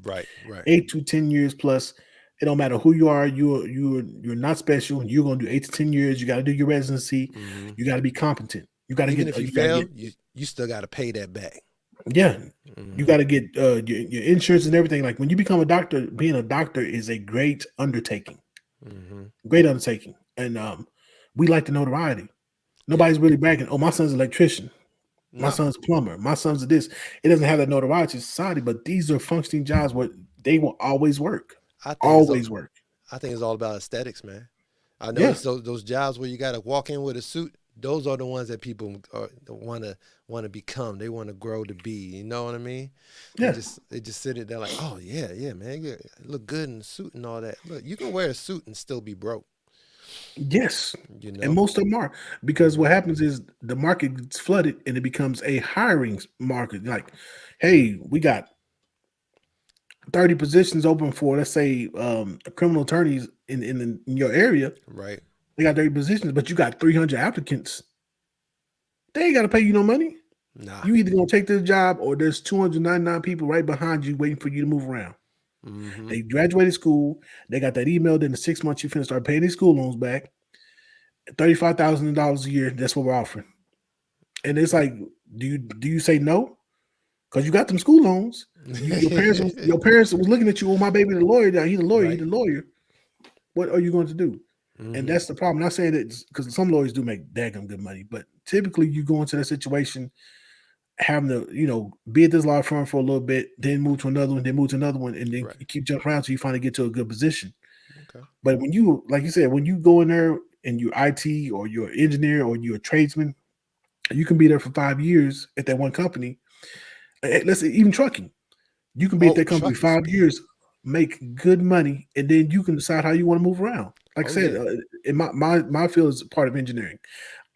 Right. 8 to 10 years plus. It don't matter who you are. You're not special. You're going to do 8 to 10 years. You got to do your residency. Mm-hmm. You got to be competent. You got to if you fail, you still got to pay that back. Yeah, you got to get your insurance and everything. Like when you become a doctor, being a doctor is a great undertaking. Great undertaking, and we like the notoriety. Nobody's really bragging. Oh, my son's an electrician. My son's a plumber. My son's a this. It doesn't have that notoriety in society, but these are functioning jobs where they will always work. Always work. I think it's all about aesthetics, man. I know those jobs where you got to walk in with a suit. Those are the ones that people want to become. They want to grow to be. You know what I mean? Yeah. They just sit there like, oh yeah, man, you look good in a suit and all that. Look, you can wear a suit and still be broke. Yes, and most of them are, because what happens is the market gets flooded and it becomes a hiring market. Like, hey, we got 30 positions open for, let's say, criminal attorneys in your area. Right. They got 30 positions, but you got 300 applicants. They ain't got to pay you no money. Nah. You either going to take this job or there's 299 people right behind you waiting for you to move around. Mm-hmm. They graduated school. They got that email. Then in 6 months, you finna start paying these school loans back. $35,000 a year. That's what we're offering. And it's like, do you say no? Because you got them school loans. Your parents was looking at you. Oh, my baby, the lawyer. Now he's a lawyer. Right. He's a lawyer. What are you going to do? Mm-hmm. And that's the problem. I'm not saying that because some lawyers do make daggum good money, but typically you go into that situation having to, be at this law firm for a little bit, then move to another one, then move to another one, and then you keep jumping around until you finally get to a good position. Okay. But when you, like you said, when you go in there and you're IT or you're an engineer or you're a tradesman, you can be there for 5 years at that one company. Let's say even trucking. You can be at that company 5 years, make good money, and then you can decide how you want to move around. Like I said, in my field is part of engineering.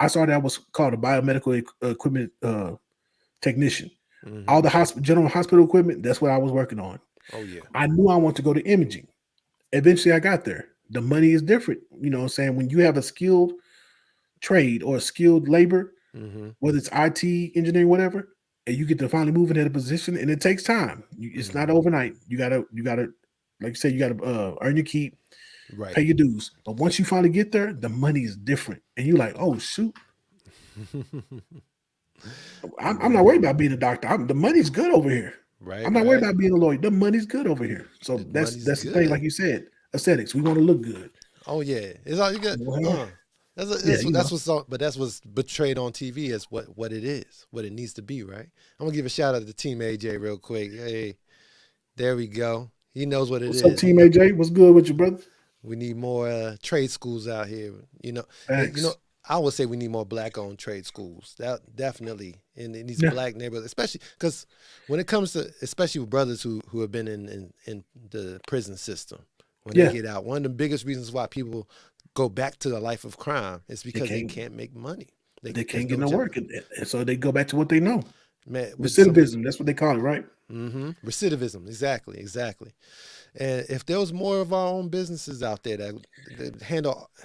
I started out was called a biomedical equipment technician. Mm-hmm. All the general hospital equipment, that's what I was working on. Oh yeah. I knew I wanted to go to imaging. Eventually I got there. The money is different. You know what I'm saying? When you have a skilled trade or a skilled labor, whether it's IT, engineering, whatever, and you get to finally move into a position, and it takes time. It's not overnight. You gotta, like you said, you gotta earn your keep, pay your dues. But once you finally get there, the money is different, and you're like, oh shoot. I'm not worried about being a doctor. The money's good over here. Right. I'm not worried about being a lawyer. The money's good over here. So that's the thing, like you said, aesthetics. We want to look good. Oh yeah, it's all you got. That's what's portrayed on TV as what it is, what it needs to be, right? I'm gonna give a shout out to Team AJ real quick. Hey, there we go. He knows what it is. What's up, Team AJ? What's good with you, brother? We need more trade schools out here. I would say we need more black-owned trade schools. That definitely in these black neighborhoods, especially because when it comes to, especially with brothers who have been in the prison system, when they get out, one of the biggest reasons why people go back to the life of crime is because they can't make money. They can't get no work, and so they go back to what they know. Man, recidivism, that's what they call it, right? Mm-hmm. Recidivism, exactly. And if there was more of our own businesses out there that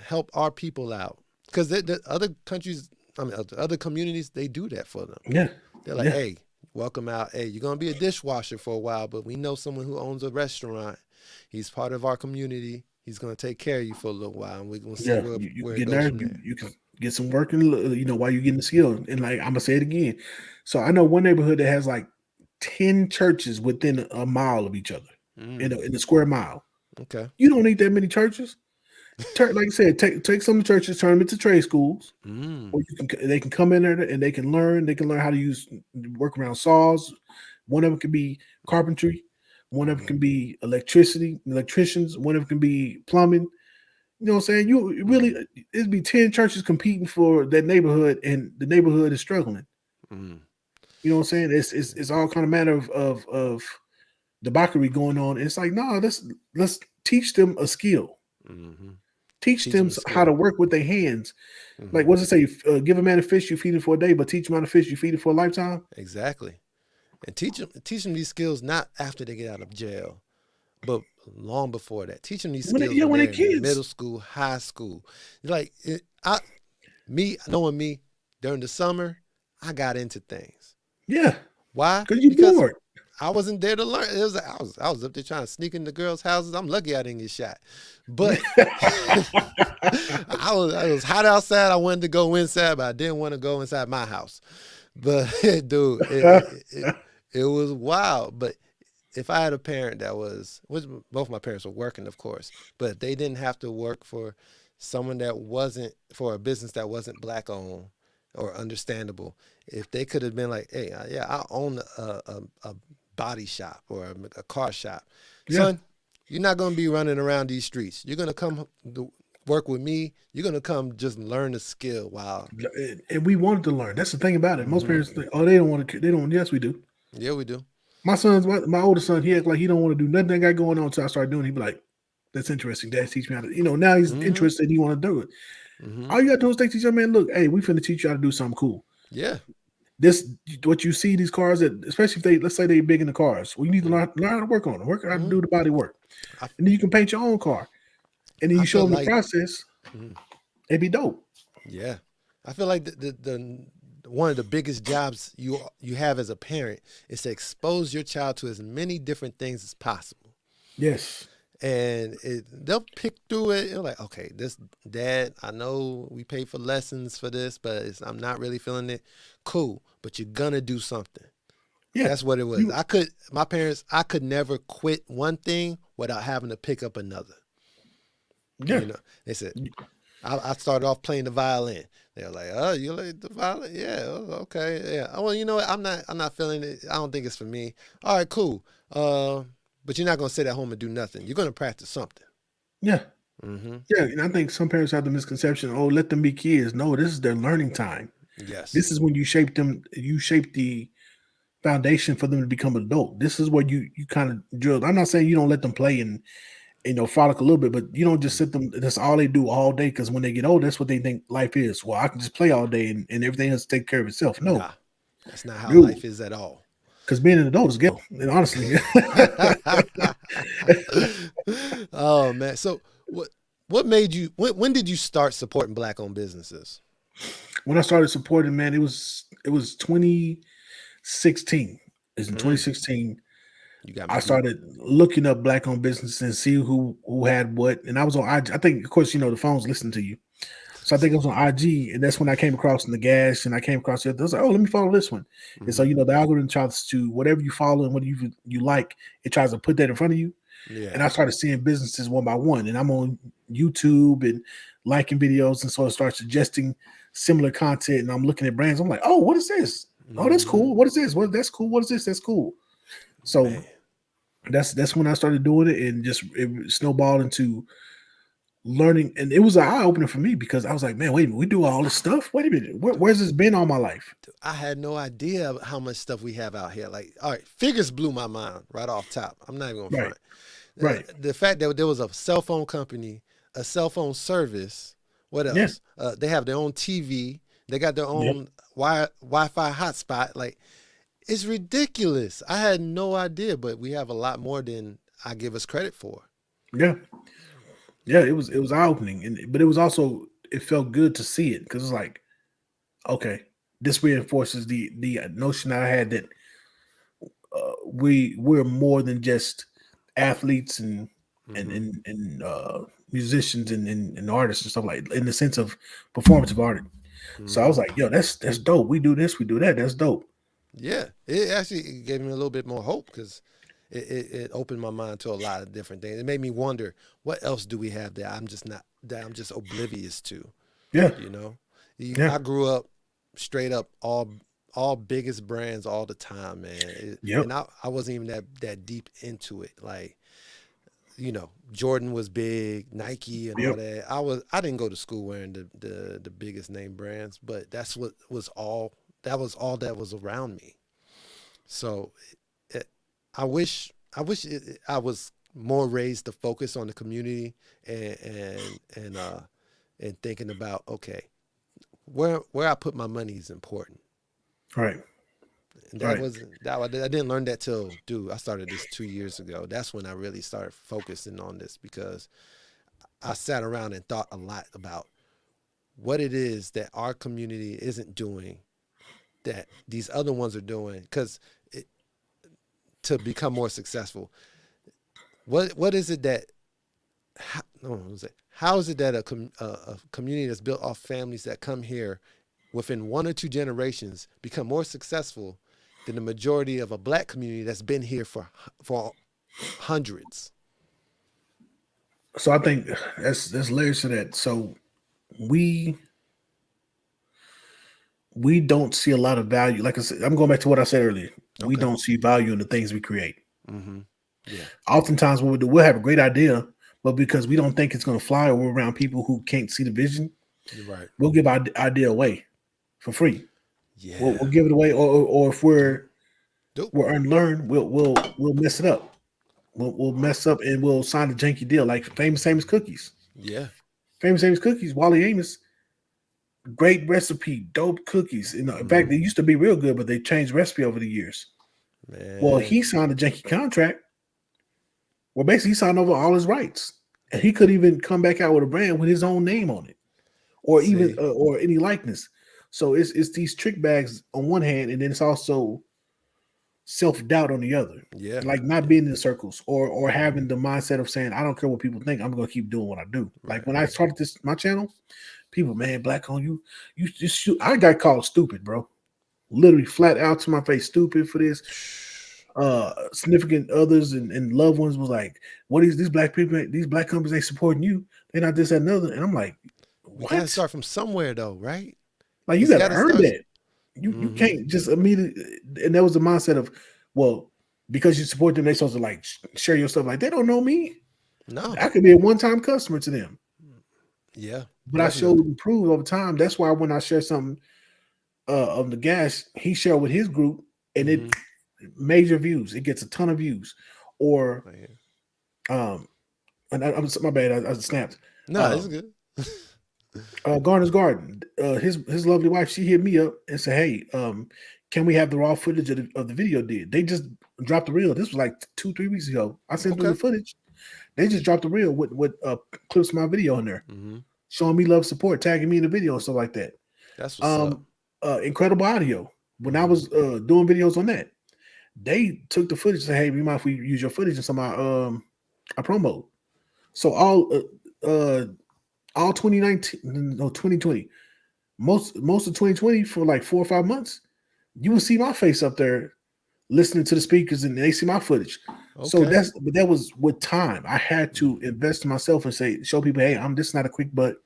help our people out, because the other countries, other communities, they do that for them. Yeah, they're like, hey, welcome out. Hey, you're gonna be a dishwasher for a while, but we know someone who owns a restaurant. He's part of our community. He's gonna take care of you for a little while, and we're gonna see Yeah, where you where can it get goes there. from there. You can get some work and while you're getting the skill. And like I'm gonna say it again. So I know one neighborhood that has like 10 churches within a mile of each other in a square mile. Okay. You don't need that many churches. Like I said, take some of the churches, turn them into trade schools, or they can come in there and they can learn. They can learn how to work around saws. One of them can be carpentry. One of them can be electricians. One of them can be plumbing. You know what I'm saying? You really it'd be 10 churches competing for that neighborhood, and the neighborhood is struggling. You know what I'm saying? It's all kind of matter of debauchery going on. It's like, no, let's teach them a skill. Teach them how to work with their hands. Like, what does it say? Give a man a fish, you feed it for a day, but teach him how to fish, you feed it for a lifetime. Exactly. And teach them these skills not after they get out of jail, but long before that. Teach them these skills when they're in middle school, high school. Like knowing me during the summer, I got into things. Yeah. Why? Because you're bored. I wasn't there to learn. I was up there trying to sneak into girls' houses. I'm lucky I didn't get shot. But I was hot outside. I wanted to go inside, but I didn't want to go inside my house. But dude, it was wild. But if I had a parent which both my parents were working, of course, but they didn't have to work for someone for a business that wasn't Black owned or understandable. If they could have been like, hey, I own a body shop or a car shop. Son, you're not going to be running around these streets. You're going to come work with me. You're going to come just learn a skill. Wow. And we wanted to learn. That's the thing about it. Most parents think, oh, they don't want to. They don't. Yes, we do. Yeah, we do. My oldest son, he act like he don't want to do nothing I got going on until I start doing it. He'd be like, that's interesting. Dad, teach me how to, now he's interested. He want to do it. All you got to do is teach your man, look, hey, we finna teach you how to do something cool. Yeah. What you see these cars that, especially if let's say they're big in the cars, well, you need to learn how to work on them, work how to do the body work. And then you can paint your own car. And then you show them the process. It'd be dope. Yeah. I feel like the one of the biggest jobs you have as a parent is to expose your child to as many different things as possible. Yes. And they'll pick through it. You're like, okay, this dad, I know we pay for lessons for this, but I'm not really feeling it. Cool, but you're gonna do something. Yeah, that's what it was. I could never quit one thing without having to pick up another. Yeah, they said I started off playing the violin. They're like, oh, you like the violin? Yeah, okay, yeah. Oh, well, you know what? I'm not feeling it. I don't think it's for me. All right, cool. But you're not going to sit at home and do nothing. You're going to practice something. Yeah. Yeah, and I think some parents have the misconception, oh, let them be kids. No, this is their learning time. Yes. This is when you shape them. You shape the foundation for them to become adult. This is where you kind of drill. I'm not saying you don't let them play and frolic a little bit, but you don't just sit them. That's all they do all day, because when they get old, that's what they think life is. Well, I can just play all day and everything else take care of itself. No. Nah, that's not how life is at all. Because being an adult is ghetto, and honestly. Oh man! So what made you? When did you start supporting Black-owned businesses? When I started supporting, man, it was 2016. It's in 2016. I started looking up Black-owned businesses and see who had what, and I was on IG. I think, of course, the phone's listening to you. So I think I was on IG, and that's when I came across the gas, and I came across it. I was like, oh, let me follow this one. And so, the algorithm tries to, whatever you follow and what you like, it tries to put that in front of you. Yeah. And I started seeing businesses one by one, and I'm on YouTube and liking videos, and so it starts suggesting similar content, and I'm looking at brands. I'm like, oh, what is this? Oh, that's cool. What is this? That's cool. What is this? That's cool. So that's when I started doing it, and it snowballed into learning, and it was an eye-opener for me, because I was like, man, wait a minute, we do all this stuff? Wait a minute, where's this been all my life? I had no idea how much stuff we have out here. Like, all right, figures blew my mind right off top. I'm not even gonna front. Right. The fact that there was a cell phone company, a cell phone service. What else? Yeah. They have their own TV. They got their own Wi-Fi hotspot. Like, it's ridiculous. I had no idea, but we have a lot more than I give us credit for. Yeah. Yeah, it was eye-opening, but it was also, it felt good to see it, because it's like, okay, this reinforces the notion that I had that we're more than just athletes and and musicians and artists and stuff like in the sense of performative art. So I was like, yo, that's dope. We do this, we do that. That's dope. Yeah, it actually gave me a little bit more hope because it opened my mind to a lot of different things. It made me wonder what else do we have that I'm just oblivious to. Yeah, You know, yeah, I grew up straight up all biggest brands all the time, man. yep, And I wasn't even that deep into it. Like, you know, Jordan was big, Nike and all yep. that. I didn't go to school wearing the biggest name brands, but that's what was all that was around me. So it, I was more raised to focus on the community and thinking about, okay, where I put my money is important. Right, And that right. wasn't that I didn't learn that till I started this 2 years ago. That's when I really started focusing on this because I sat around and thought a lot about what it is that our community isn't doing that these other ones are doing because to become more successful. What is it that how is it that a community that's built off families that come here within 1 or 2 generations become more successful than the majority of a black community that's been here for hundreds? So I think there's layers to that. So we don't see a lot of value. Like I said, I'm going back to what I said earlier. We Okay. don't see value in the things we create. Mm-hmm. Yeah. Oftentimes, what we do, we'll have a great idea, but because we don't think it's going to fly, or we're around people who can't see the vision, You're right. we'll give our idea away for free. Yeah. We'll give it away, or if we're Dope. unlearned, we'll mess it up. We'll mess up and we'll sign a janky deal like Famous Amos Cookies. Yeah. Famous Amos Cookies, Wally Amos, great recipe, dope cookies. In fact, they used to be real good, but they changed recipe over the years. Man. Well, he signed a janky contract. Well, basically, he signed over all his rights, and he could even come back out with a brand with his own name on it, or even or any likeness. So it's these trick bags on one hand, and then it's also self-doubt on the other. Yeah. Like not being in circles or having the mindset of saying, I don't care what people think, I'm gonna keep doing what I do. Right. Like when I started my channel, people, man, black on you just shoot. I got called stupid, bro. Literally flat out to my face, stupid for this. Significant others and loved ones was like, what is these black people, these black companies, they supporting you? They're not this, that, and another. And I'm like, what? We gotta start from somewhere though, right? Like you gotta earn that. You can't just immediately, and that was the mindset of, well, because you support them, they're supposed to like share your stuff. Like they don't know me. No, I could be a one-time customer to them. Yeah, but definitely. I showed improve over time. That's why when I share something of the gas, he shared with his group, and it major views. It gets a ton of views. Or, and I'm my bad. I snapped. No, it's good. Garner's Garden. His lovely wife, she hit me up and said, "Hey, can we have the raw footage of the video? They just dropped the reel. This was like 2-3 weeks ago. I sent them the footage. They just dropped the reel with clips of my video in there, showing me love, support, tagging me in the video and stuff like that. That's what's up. Incredible audio. When I was doing videos on that, they took the footage and said, "Hey, we mind if we use your footage in some of our promo?" So all 2019, no 2020, most of 2020 for like 4 or 5 months, you will see my face up there listening to the speakers, and they see my footage. Okay. So that was with time. I had to invest in myself and show people, hey, I'm just not a quick butt.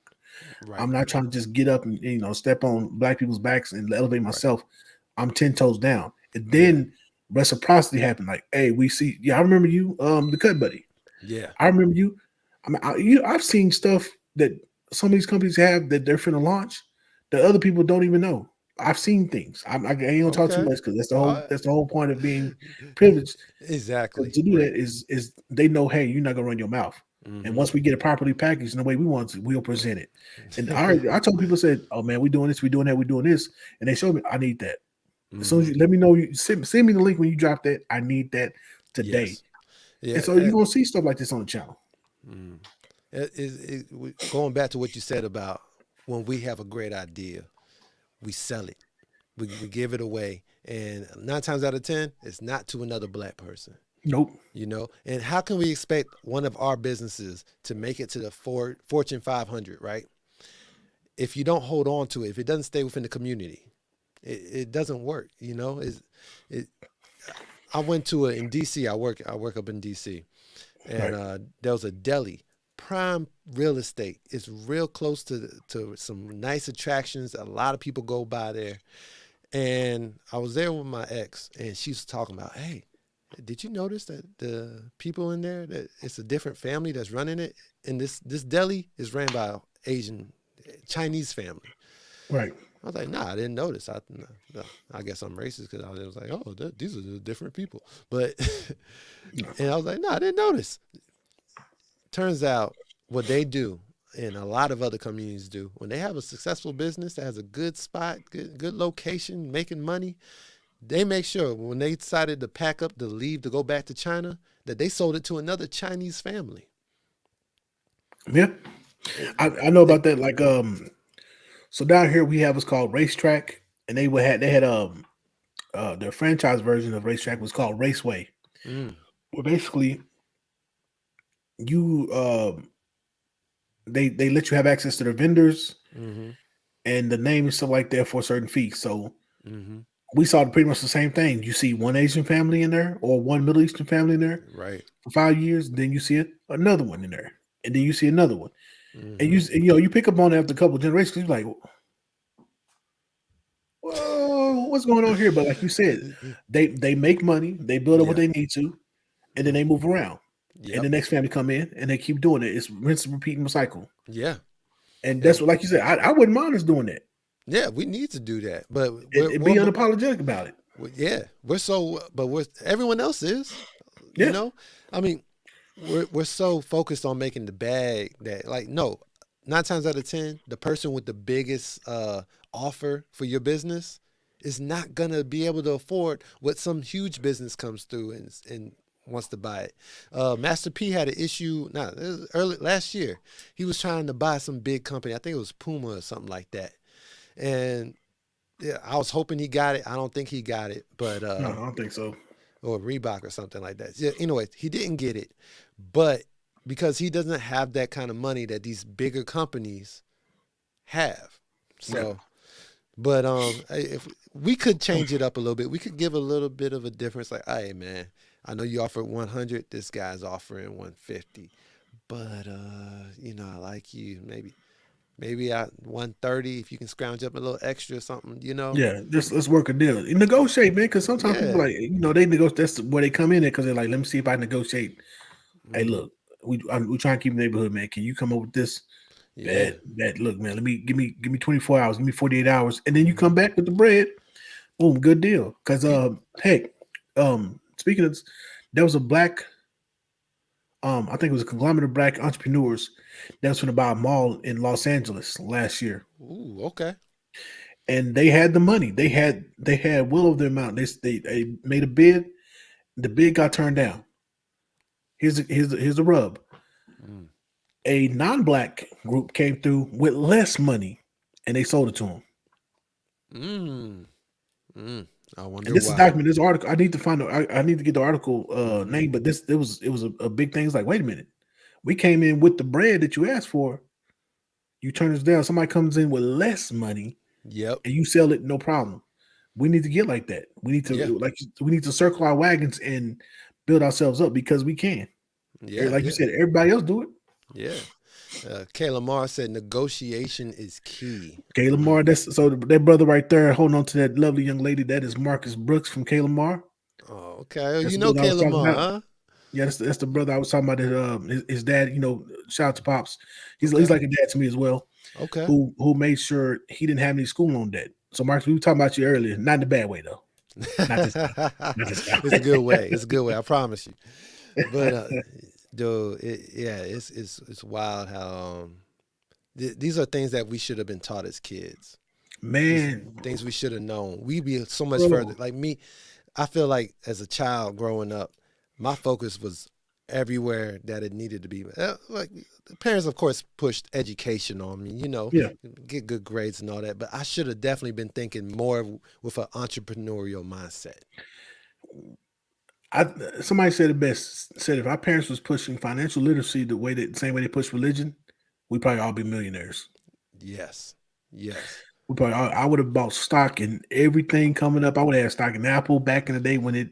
Right. I'm not trying to just get up and step on black people's backs and elevate myself. Right. I'm 10 toes down. And then reciprocity happened. Like, hey, we see. Yeah, I remember you, the Cut Buddy. Yeah, I remember you. I mean, I've seen stuff that some of these companies have that they're finna launch that other people don't even know. I've seen things. I ain't gonna talk too much because that's the whole point of being privileged. Exactly. To do that is they know, hey, you're not gonna run your mouth. And once we get it properly packaged in the way we want to, we'll present it. And I told people, said, oh man, we're doing this, we're doing that, we're doing this, and they showed me I need that. As soon as you let me know, you send me the link when you drop that. I need that today. Yes. Yeah. And so you're gonna see stuff like this on the channel. Going back to what you said about when we have a great idea, we sell it, we give it away, and 9 times out of 10, it's not to another black person. Nope. And how can we expect one of our businesses to make it to the Fortune 500, right? If you don't hold on to it, if it doesn't stay within the community, it doesn't work. I went to in DC. I work up in DC, and there was a deli, prime real estate. It's real close to some nice attractions. A lot of people go by there, and I was there with my ex, and she's talking about, hey, did you notice that the people in there, that it's a different family that's running it, and this deli is ran by an Asian Chinese family. Right. I was like, nah, I didn't notice. I guess I'm racist because I was like, oh, these are different people. But, and I was like, nah, I didn't notice. Turns out what they do, and a lot of other communities do, when they have a successful business that has a good spot, good location, making money, they make sure when they decided to pack up to leave to go back to China, that they sold it to another Chinese family. Yeah. I know about that. Like, so down here we have what's called RaceTrac, and they had their franchise version of RaceTrac was called Raceway. Well, basically, you they let you have access to their vendors and the name and stuff like that for a certain fee. So we saw pretty much the same thing. You see one Asian family in there or one Middle Eastern family in there, right, for 5 years. Then you see another one in there, and then you see another one. And you pick up on it after a couple of generations. You're like, whoa, what's going on here? But like you said, they make money, they build up what they need to, and then they move around. And the next family come in and they keep doing it. It's rinse and repeat and recycle. Yeah. And that's what, like you said, I wouldn't mind us doing that. Yeah, we need to do that, but be unapologetic about it. Yeah, everyone else is. I mean, we're so focused on making the bag that, like, no, 9 times out of 10, the person with the biggest offer for your business is not gonna be able to afford what some huge business comes through and wants to buy it. Master P had an issue. It was early last year. He was trying to buy some big company. I think it was Puma or something like that. And yeah, I was hoping he got it. I don't think he got it, but no, I don't think so. Or Reebok or something like that. Yeah, anyway, he didn't get it, but because he doesn't have that kind of money that these bigger companies have. So, but if we could change it up a little bit, we could give a little bit of a difference. Like, hey man, I know you offered 100. This guy's offering 150, but I like you. Maybe at 130, if you can scrounge up a little extra or something, Yeah, let's work a deal. Negotiate, man, because sometimes people like, they negotiate. That's where they come in there because they're like, let me see if I negotiate. Hey, look, we try and keep the neighborhood, man. Can you come up with this? Yeah. Bad. Look, man, give me 24 hours, give me 48 hours, and then you come back with the bread. Boom, good deal. Because heck, speaking of, there was a black, I think it was a conglomerate of black entrepreneurs that was going to buy a mall in Los Angeles last year. Ooh, okay. And they had the money. They had will of their amount. They made a bid. The bid got turned down. Here's the rub. A non-black group came through with less money, and they sold it to them. I wonder. And this is documented. This article. I need to find. I need to get the article name. But it was a big thing. It's like, wait a minute. We came in with the bread that you asked for. You turn us down. Somebody comes in with less money. Yep. And you sell it, no problem. We need to get like that. We need to we need to circle our wagons and build ourselves up because we can. Yeah. Like you said, everybody else do it. Yeah. K. Lamar said negotiation is key. K. Lamar, that brother right there holding on to that lovely young lady. That is Marcus Brooks from K. Lamar. Oh, okay. That's K. Lamar, huh? Yeah, that's the brother I was talking about. That his dad, shout out to Pops. He's like a dad to me as well. Okay. Who made sure he didn't have any school loan debt. So Marcus, we were talking about you earlier, not in a bad way though. Not this time. It's a good way. It's a good way. I promise you. But dude, it's wild how these are things that we should have been taught as kids. Man, things we should have known. We'd be so much further. Like me, I feel like as a child growing up, my focus was everywhere that it needed to be. Like parents, of course, pushed education on me, get good grades and all that. But I should have definitely been thinking more with an entrepreneurial mindset. Somebody said it best. Said if our parents was pushing financial literacy the same way they push religion, we probably all be millionaires. Yes. Yes. I would have bought stock in everything coming up. I would have had stock in Apple back in the day when the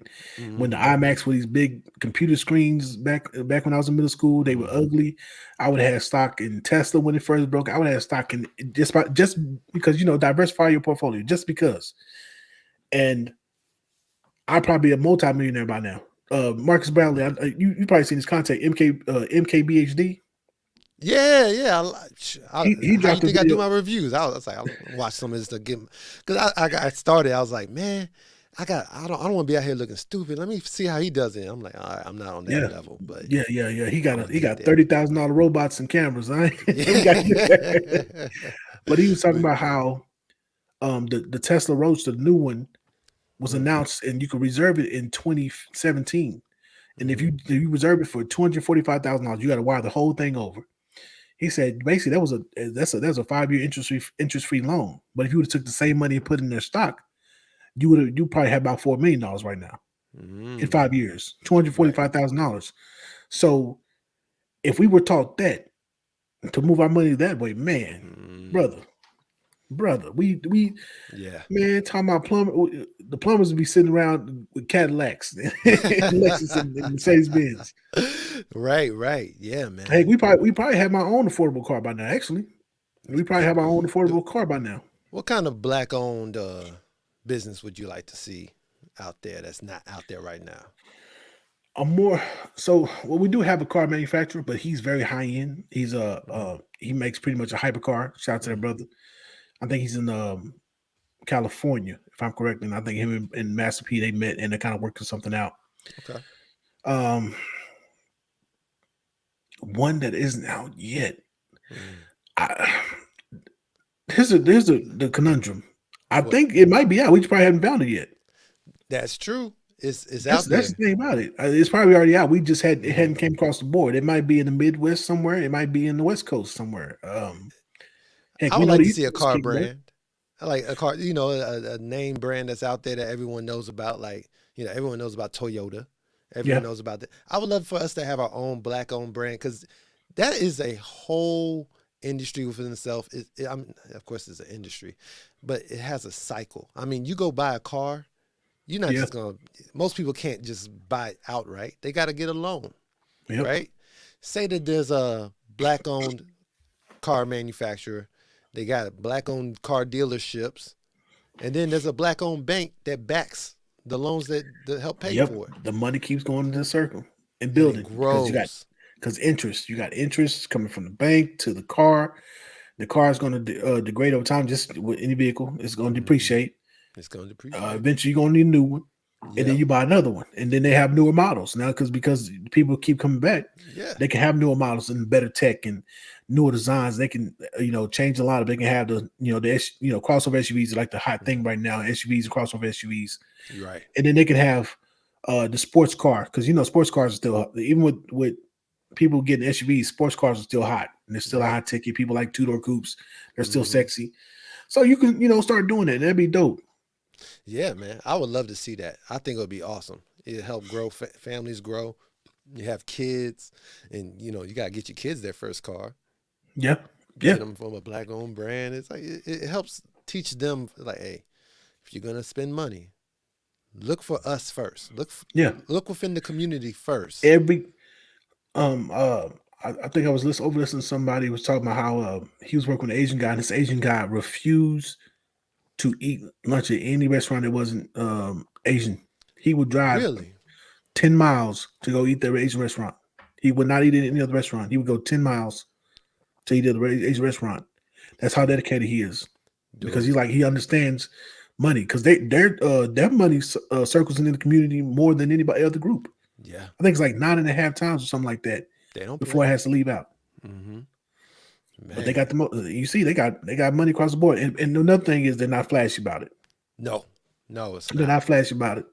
iMacs were these big computer screens back when I was in middle school. They were ugly. I would have had stock in Tesla when it first broke. I would have had stock in just because diversify your portfolio just because. And I'd probably be a multi-millionaire by now. Marcus Bradley, you probably seen his contact, MKBHD. Yeah. He How you dropped a think I video. do my reviews? I was like, I'll watch some of this to get, because I got started. I was like, man, I don't want to be out here looking stupid. Let me see how he does it. I'm like, all right, I'm not on that level, but Yeah. He got $30,000 robots and cameras. But he was talking about how the Tesla Roadster, the new one, was announced, and you could reserve it in 2017. And if you reserve it for $245,000, you got to wire the whole thing over. He said basically that was a 5-year interest free loan. But if you would have took the same money and put in their stock, you probably have about $4 million right now in 5 years, $245,000. So if we were taught that to move our money that way, man, brother, we man, talking about the plumbers would be sitting around with Cadillacs, Lexus, and Mercedes Benz. Right, yeah, man. Hey, we probably have my own affordable car by now. Actually, we probably have our own affordable car by now. What kind of black-owned business would you like to see out there that's not out there right now? We do have a car manufacturer, but he's very high end. He's he makes pretty much a hypercar. Shout out to that brother. I think he's in California, if I'm correct, and I think him and Master P, they met and they're kind of working something out. Okay. One that isn't out yet. Here's the conundrum. I think it might be out. We just probably haven't found it yet. That's true. It's out there. That's the thing about it. It's probably already out. We just hadn't came across the board. It might be in the Midwest somewhere. It might be in the West Coast somewhere. I would like to see a car brand. I like a car, a name brand that's out there that everyone knows about. Like, everyone knows about Toyota. Everyone knows about that. I would love for us to have our own black-owned brand, because that is a whole industry within itself. Of course, it's an industry, but it has a cycle. I mean, you go buy a car, you're not just going to, most people can't just buy it outright. They got to get a loan, right? Say that there's a black-owned car manufacturer. They got black-owned car dealerships, and then there's a black-owned bank that backs the loans that help pay for it. The money keeps going into the circle and building. It grows. Because you got interest coming from the bank to the car. The car is going to degrade over time, just with any vehicle. It's going to depreciate. It's going to depreciate. Eventually, you're going to need a new one. And then you buy another one. And then they have newer models now, because people keep coming back. They can have newer models and better tech and newer designs. They can, change a lot of. They can have the crossover SUVs are like the hot thing right now. SUVs and crossover SUVs. Right. And then they can have the sports car, because sports cars are still, even with people getting SUVs, sports cars are still hot, and they're still a hot ticket. People like two-door coupes. They're still sexy. So you can, start doing that. That'd be dope. Yeah, man. I would love to see that. I think it would be awesome. It'll help grow families grow. You have kids, and you got to get your kids their first car. Yeah. Get them from a black-owned brand. It's like it helps teach them, like, hey, if you're gonna spend money, look for us first. Look within the community first. I think I was listening to somebody who was talking about how he was working with an Asian guy, and this Asian guy refused to eat lunch at any restaurant that wasn't Asian. He would drive 10 miles to go eat at the Asian restaurant. He would not eat at any other restaurant. He would go 10 miles to eat at the Asian restaurant. That's how dedicated he is. Because he understands money. Because their money circles in the community more than anybody other group. Yeah. I think it's like 9.5 times or something like that. Before it has to leave out. Mm-hmm. But they got they got money across the board. And another thing is they're not flashy about it. No, it's not. They're not flashy about it.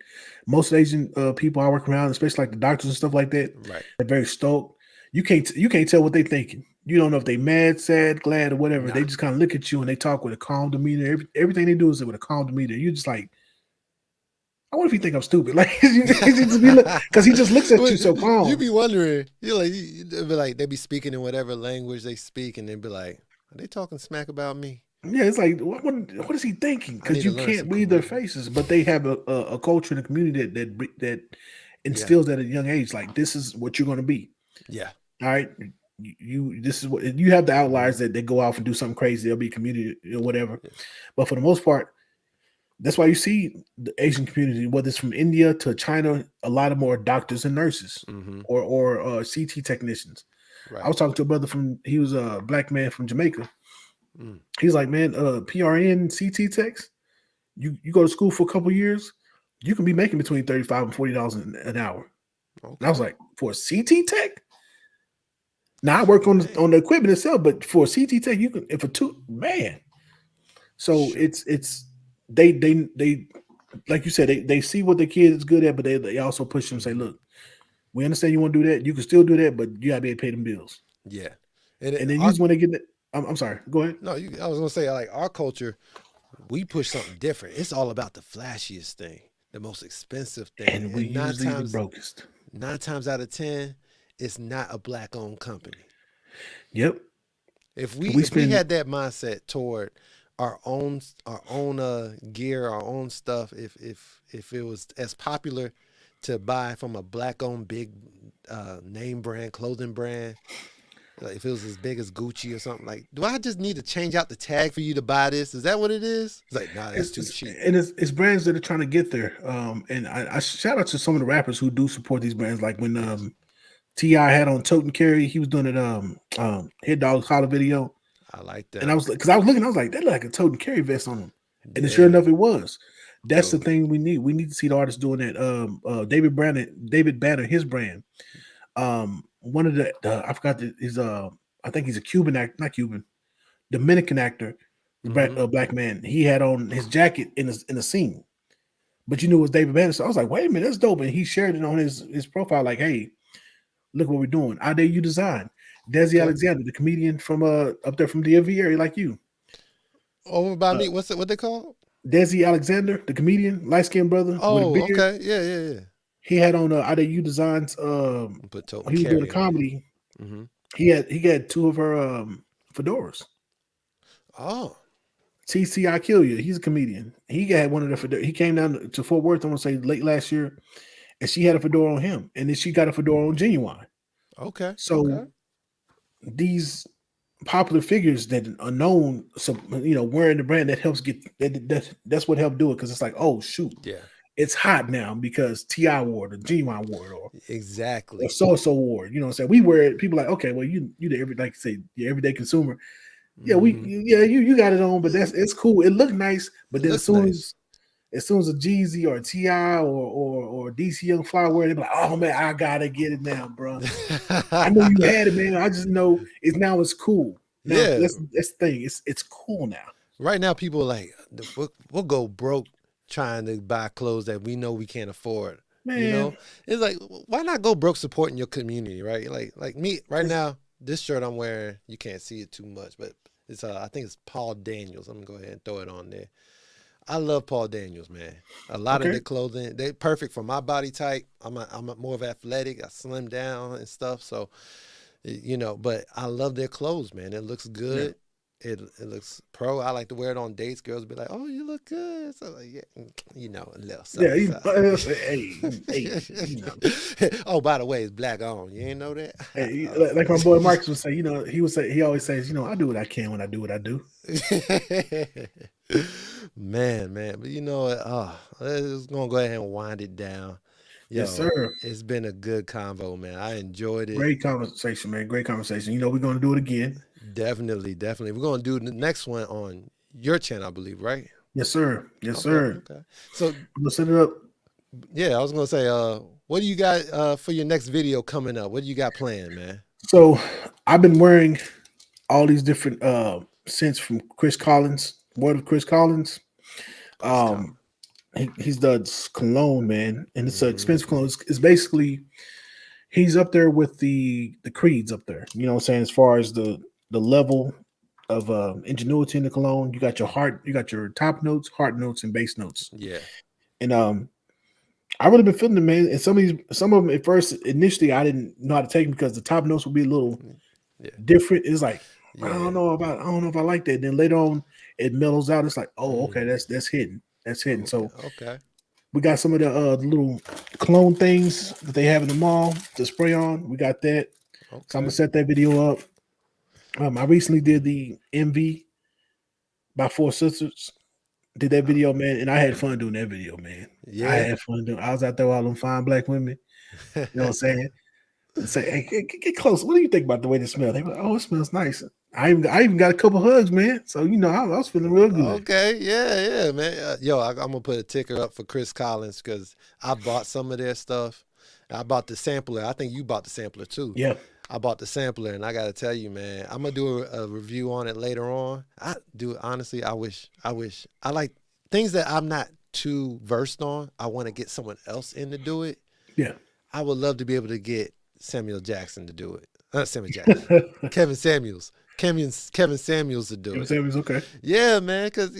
Most Asian people I work around, especially like the doctors and stuff like that, they're very stoked. You can't tell what they're thinking. You don't know if they mad, sad, glad, or whatever. They just kind of look at you and they talk with a calm demeanor. Everything they do is with a calm demeanor. You're just like, I wonder if he think I'm stupid. Like, because he just looks at you so calm. You be wondering. You be like, they be speaking in whatever language they speak, and they be like, are they talking smack about me? Yeah, it's like, what is he thinking? Because you can't read their faces, but they have a culture and a community that instills at a young age, like, this is what you're going to be. Yeah. All right. This is what you have, the outliers that they go off and do something crazy. They'll be community or whatever. Yeah. But for the most part, that's why you see the Asian community, whether it's from India to China, a lot of more doctors and nurses or CT technicians. Right. I was talking to a brother he was a black man from Jamaica. He's like, man, PRN CT techs, you go to school for a couple years, you can be making between $35 and $40 an hour. Okay. And I was like, for a CT tech? Now I work on the equipment itself, but for a CT tech, you can, if a two, man. So sure. it's they like you said, they see what the kid is good at, but they also push them and say, look, we understand you want to do that. You can still do that, but you gotta be able to pay them bills. Yeah. And then usually when they get that, I'm sorry, go ahead. No, I was gonna say, like, our culture, we push something different. It's all about the flashiest thing, the most expensive thing. And we usually the brokest. 9 times out of 10, it's not a black-owned company. Yep. If we had that mindset toward our own gear, our own stuff, if it was as popular to buy from a black-owned big name brand, clothing brand, like if it was as big as Gucci or something, like, do I just need to change out the tag for you to buy this? Is that what it is? It's like, nah, that's too cheap. And it's brands that are trying to get there. And I shout out to some of the rappers who do support these brands. Like when T.I. had on Tote and Carry, he was doing it Hit Dog's Holla video. I like that. And I was like, because I was looking, I was like, that looked like a Tote and Carry vest on him. And sure enough, it was. That's the thing we need. We need to see the artists doing that. David Banner, his brand. One of the I forgot his I think he's a Cuban actor, not Cuban, Dominican actor, black man. He had on his jacket in a scene, but you knew it was David Banner. So I was like, wait a minute, that's dope. And he shared it on his profile, like, hey, look what we're doing. I dare you design. Desi Alexander, the comedian from up there from the Ivyee area, like you. Over by me, what they call? Desi Alexander, the comedian, light skinned brother. Oh, okay, yeah. He had on I dare you designs. He was doing a comedy. Mm-hmm. He had 2 of her fedoras. Oh, TC, I Kill You. He's a comedian. He had one of the fedoras. He came down to Fort Worth, I want to say late last year, and she had a fedora on him, and then she got a fedora on Genuine. Okay. So these popular figures that are known, so wearing the brand, that helps get that's what helped do it, because it's like, oh shoot, yeah, it's hot now because T.I. wore it, or Genuine wore it, or exactly, or so wore it. You know what I'm saying? We wear it. People are like, okay, well, you the everyday consumer. Yeah, you got it on, but it's cool. It looked nice, but then as soon as a Jeezy or a T.I. or DC Young Fly wear it, they be like, oh man, I gotta get it now, bro. I know you had it, man. I just know it's cool. Now, yeah, that's the thing. It's cool now. Right now, people are like, we'll go broke trying to buy clothes that we know we can't afford. Man. It's like, why not go broke supporting your community, right? Like me right now, this shirt I'm wearing, you can't see it too much, but it's I think it's Paul Daniels. I'm gonna go ahead and throw it on there. I love Paul Daniels, man. A lot of their clothing, they're perfect for my body type. I'm more of athletic. I slim down and stuff, so but I love their clothes, man. It looks good. Yeah. It looks pro. I like to wear it on dates. Girls be like, "Oh, you look good." So like, yeah, a little something. Hey. Oh, by the way, it's black on. You ain't know that? Hey, like my boy Marcus would say, he always says, I do what I can when I do what I do. man, but let's gonna go ahead and wind it down. Yes, sir. It's been a good convo, man. I enjoyed it. Great conversation, man. Great conversation. We're going to do it again. Definitely. We're going to do the next one on your channel, I believe, right? Yes, sir. Yes, sir. Okay. So I'm going to set it up. Yeah, I was going to say, what do you got for your next video coming up? What do you got planned, man? So I've been wearing all these different scents from Chris Collins. Word of Chris Collins. He's the cologne, man, and it's an expensive cologne. It's basically, he's up there with the creeds up there. You know what I'm saying? As far as the level of ingenuity in the cologne, you got your top notes, heart notes, and base notes. Yeah. And I would have been feeling it, man. And some of them at first, initially, I didn't know how to take them because the top notes would be a little different. It's like I don't know if I like that. Then later on, it mellows out. It's like, oh, okay, that's hidden. That's hidden. So we got some of the little clone things that they have in the mall to spray on. We got that. So I'm gonna set that video up. I recently did the Ivyee by Four Sisters. Did that video, man, and I had fun doing that video, man. Yeah, I had fun doing. I was out there with all them fine black women. You know what I'm saying? And say, hey, get close. What do you think about the way they smell? They were like, oh, it smells nice. I even got a couple hugs, man. So I was feeling real good. Okay, yeah, man. I'm gonna put a ticker up for Chris Collins because I bought some of their stuff. I bought the sampler. I think you bought the sampler too. Yeah. I bought the sampler, and I got to tell you, man, I'm going to do a review on it later on. Honestly, I wish I like things that I'm not too versed on. I want to get someone else in to do it. Yeah. I would love to be able to get Samuel Jackson to do it. Not Samuel Jackson. Kevin Samuels. Kevin Samuels to do it. Samuels, okay. Yeah, man, because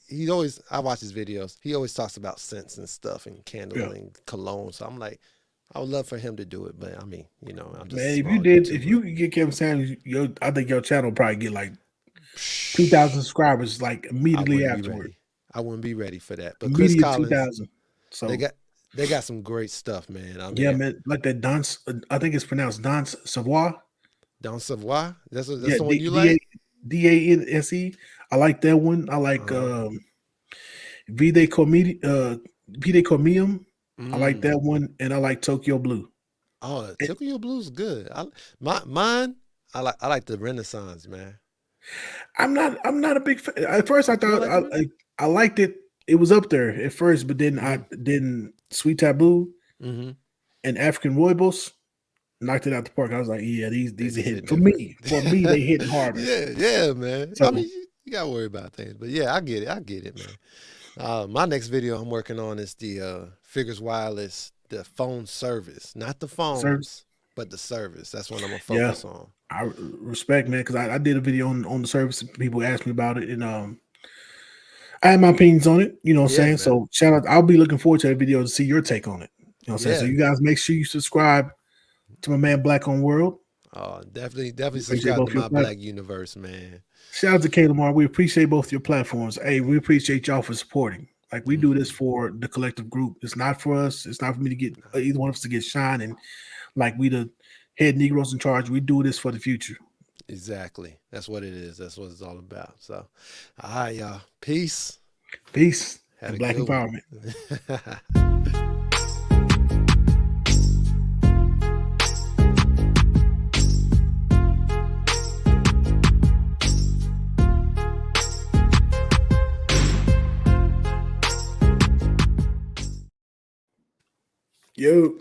he always, I watch his videos. He always talks about scents and stuff and candles and cologne. So I'm like, I would love for him to do it, but I mean, I'm just man. If you could get Kevin Samuels, I think your channel will probably get like 2,000 subscribers like immediately afterward. I wouldn't be ready for that. But Chris Collins, 2,000. So they got some great stuff, man. Man, like that Dance. I think it's pronounced Dance Sawaa. Dance Sawaa. That's the one you like. DANSE. I like that one. I like Vide Comium. I like that one, and I like Tokyo Blue. Oh, Tokyo Blue's good. Mine. I like the Renaissance, man. I'm not a big fan. At first, I thought I liked it. It was up there at first, but then I didn't. Sweet Taboo and African Rooibos knocked it out the park. I was like, yeah, these are hitting for me. For me, they hit harder. Yeah, man. So, I mean, you gotta worry about things, but yeah, I get it, man. My next video I'm working on is the Figures Wireless, the phone service, not the phones, but the service. That's what I'm gonna focus on. I respect, man, because I did a video on the service. People asked me about it, and I had my opinions on it. You know what I'm saying? Man. So shout out. I'll be looking forward to that video to see your take on it. You know what I'm saying? So you guys make sure you subscribe to my man Black on World. Oh, definitely subscribe to MyBlack Univ3rs3, man. Shout out to K Lamar. We appreciate both your platforms. Hey, we appreciate y'all for supporting. Like we do this for the collective group. It's not for us. It's not for me to get either one of us to get shine and like we the head Negroes in charge. We do this for the future. Exactly. That's what it is. That's what it's all about. So, all right, y'all. Peace. Peace. Black empowerment. Yo.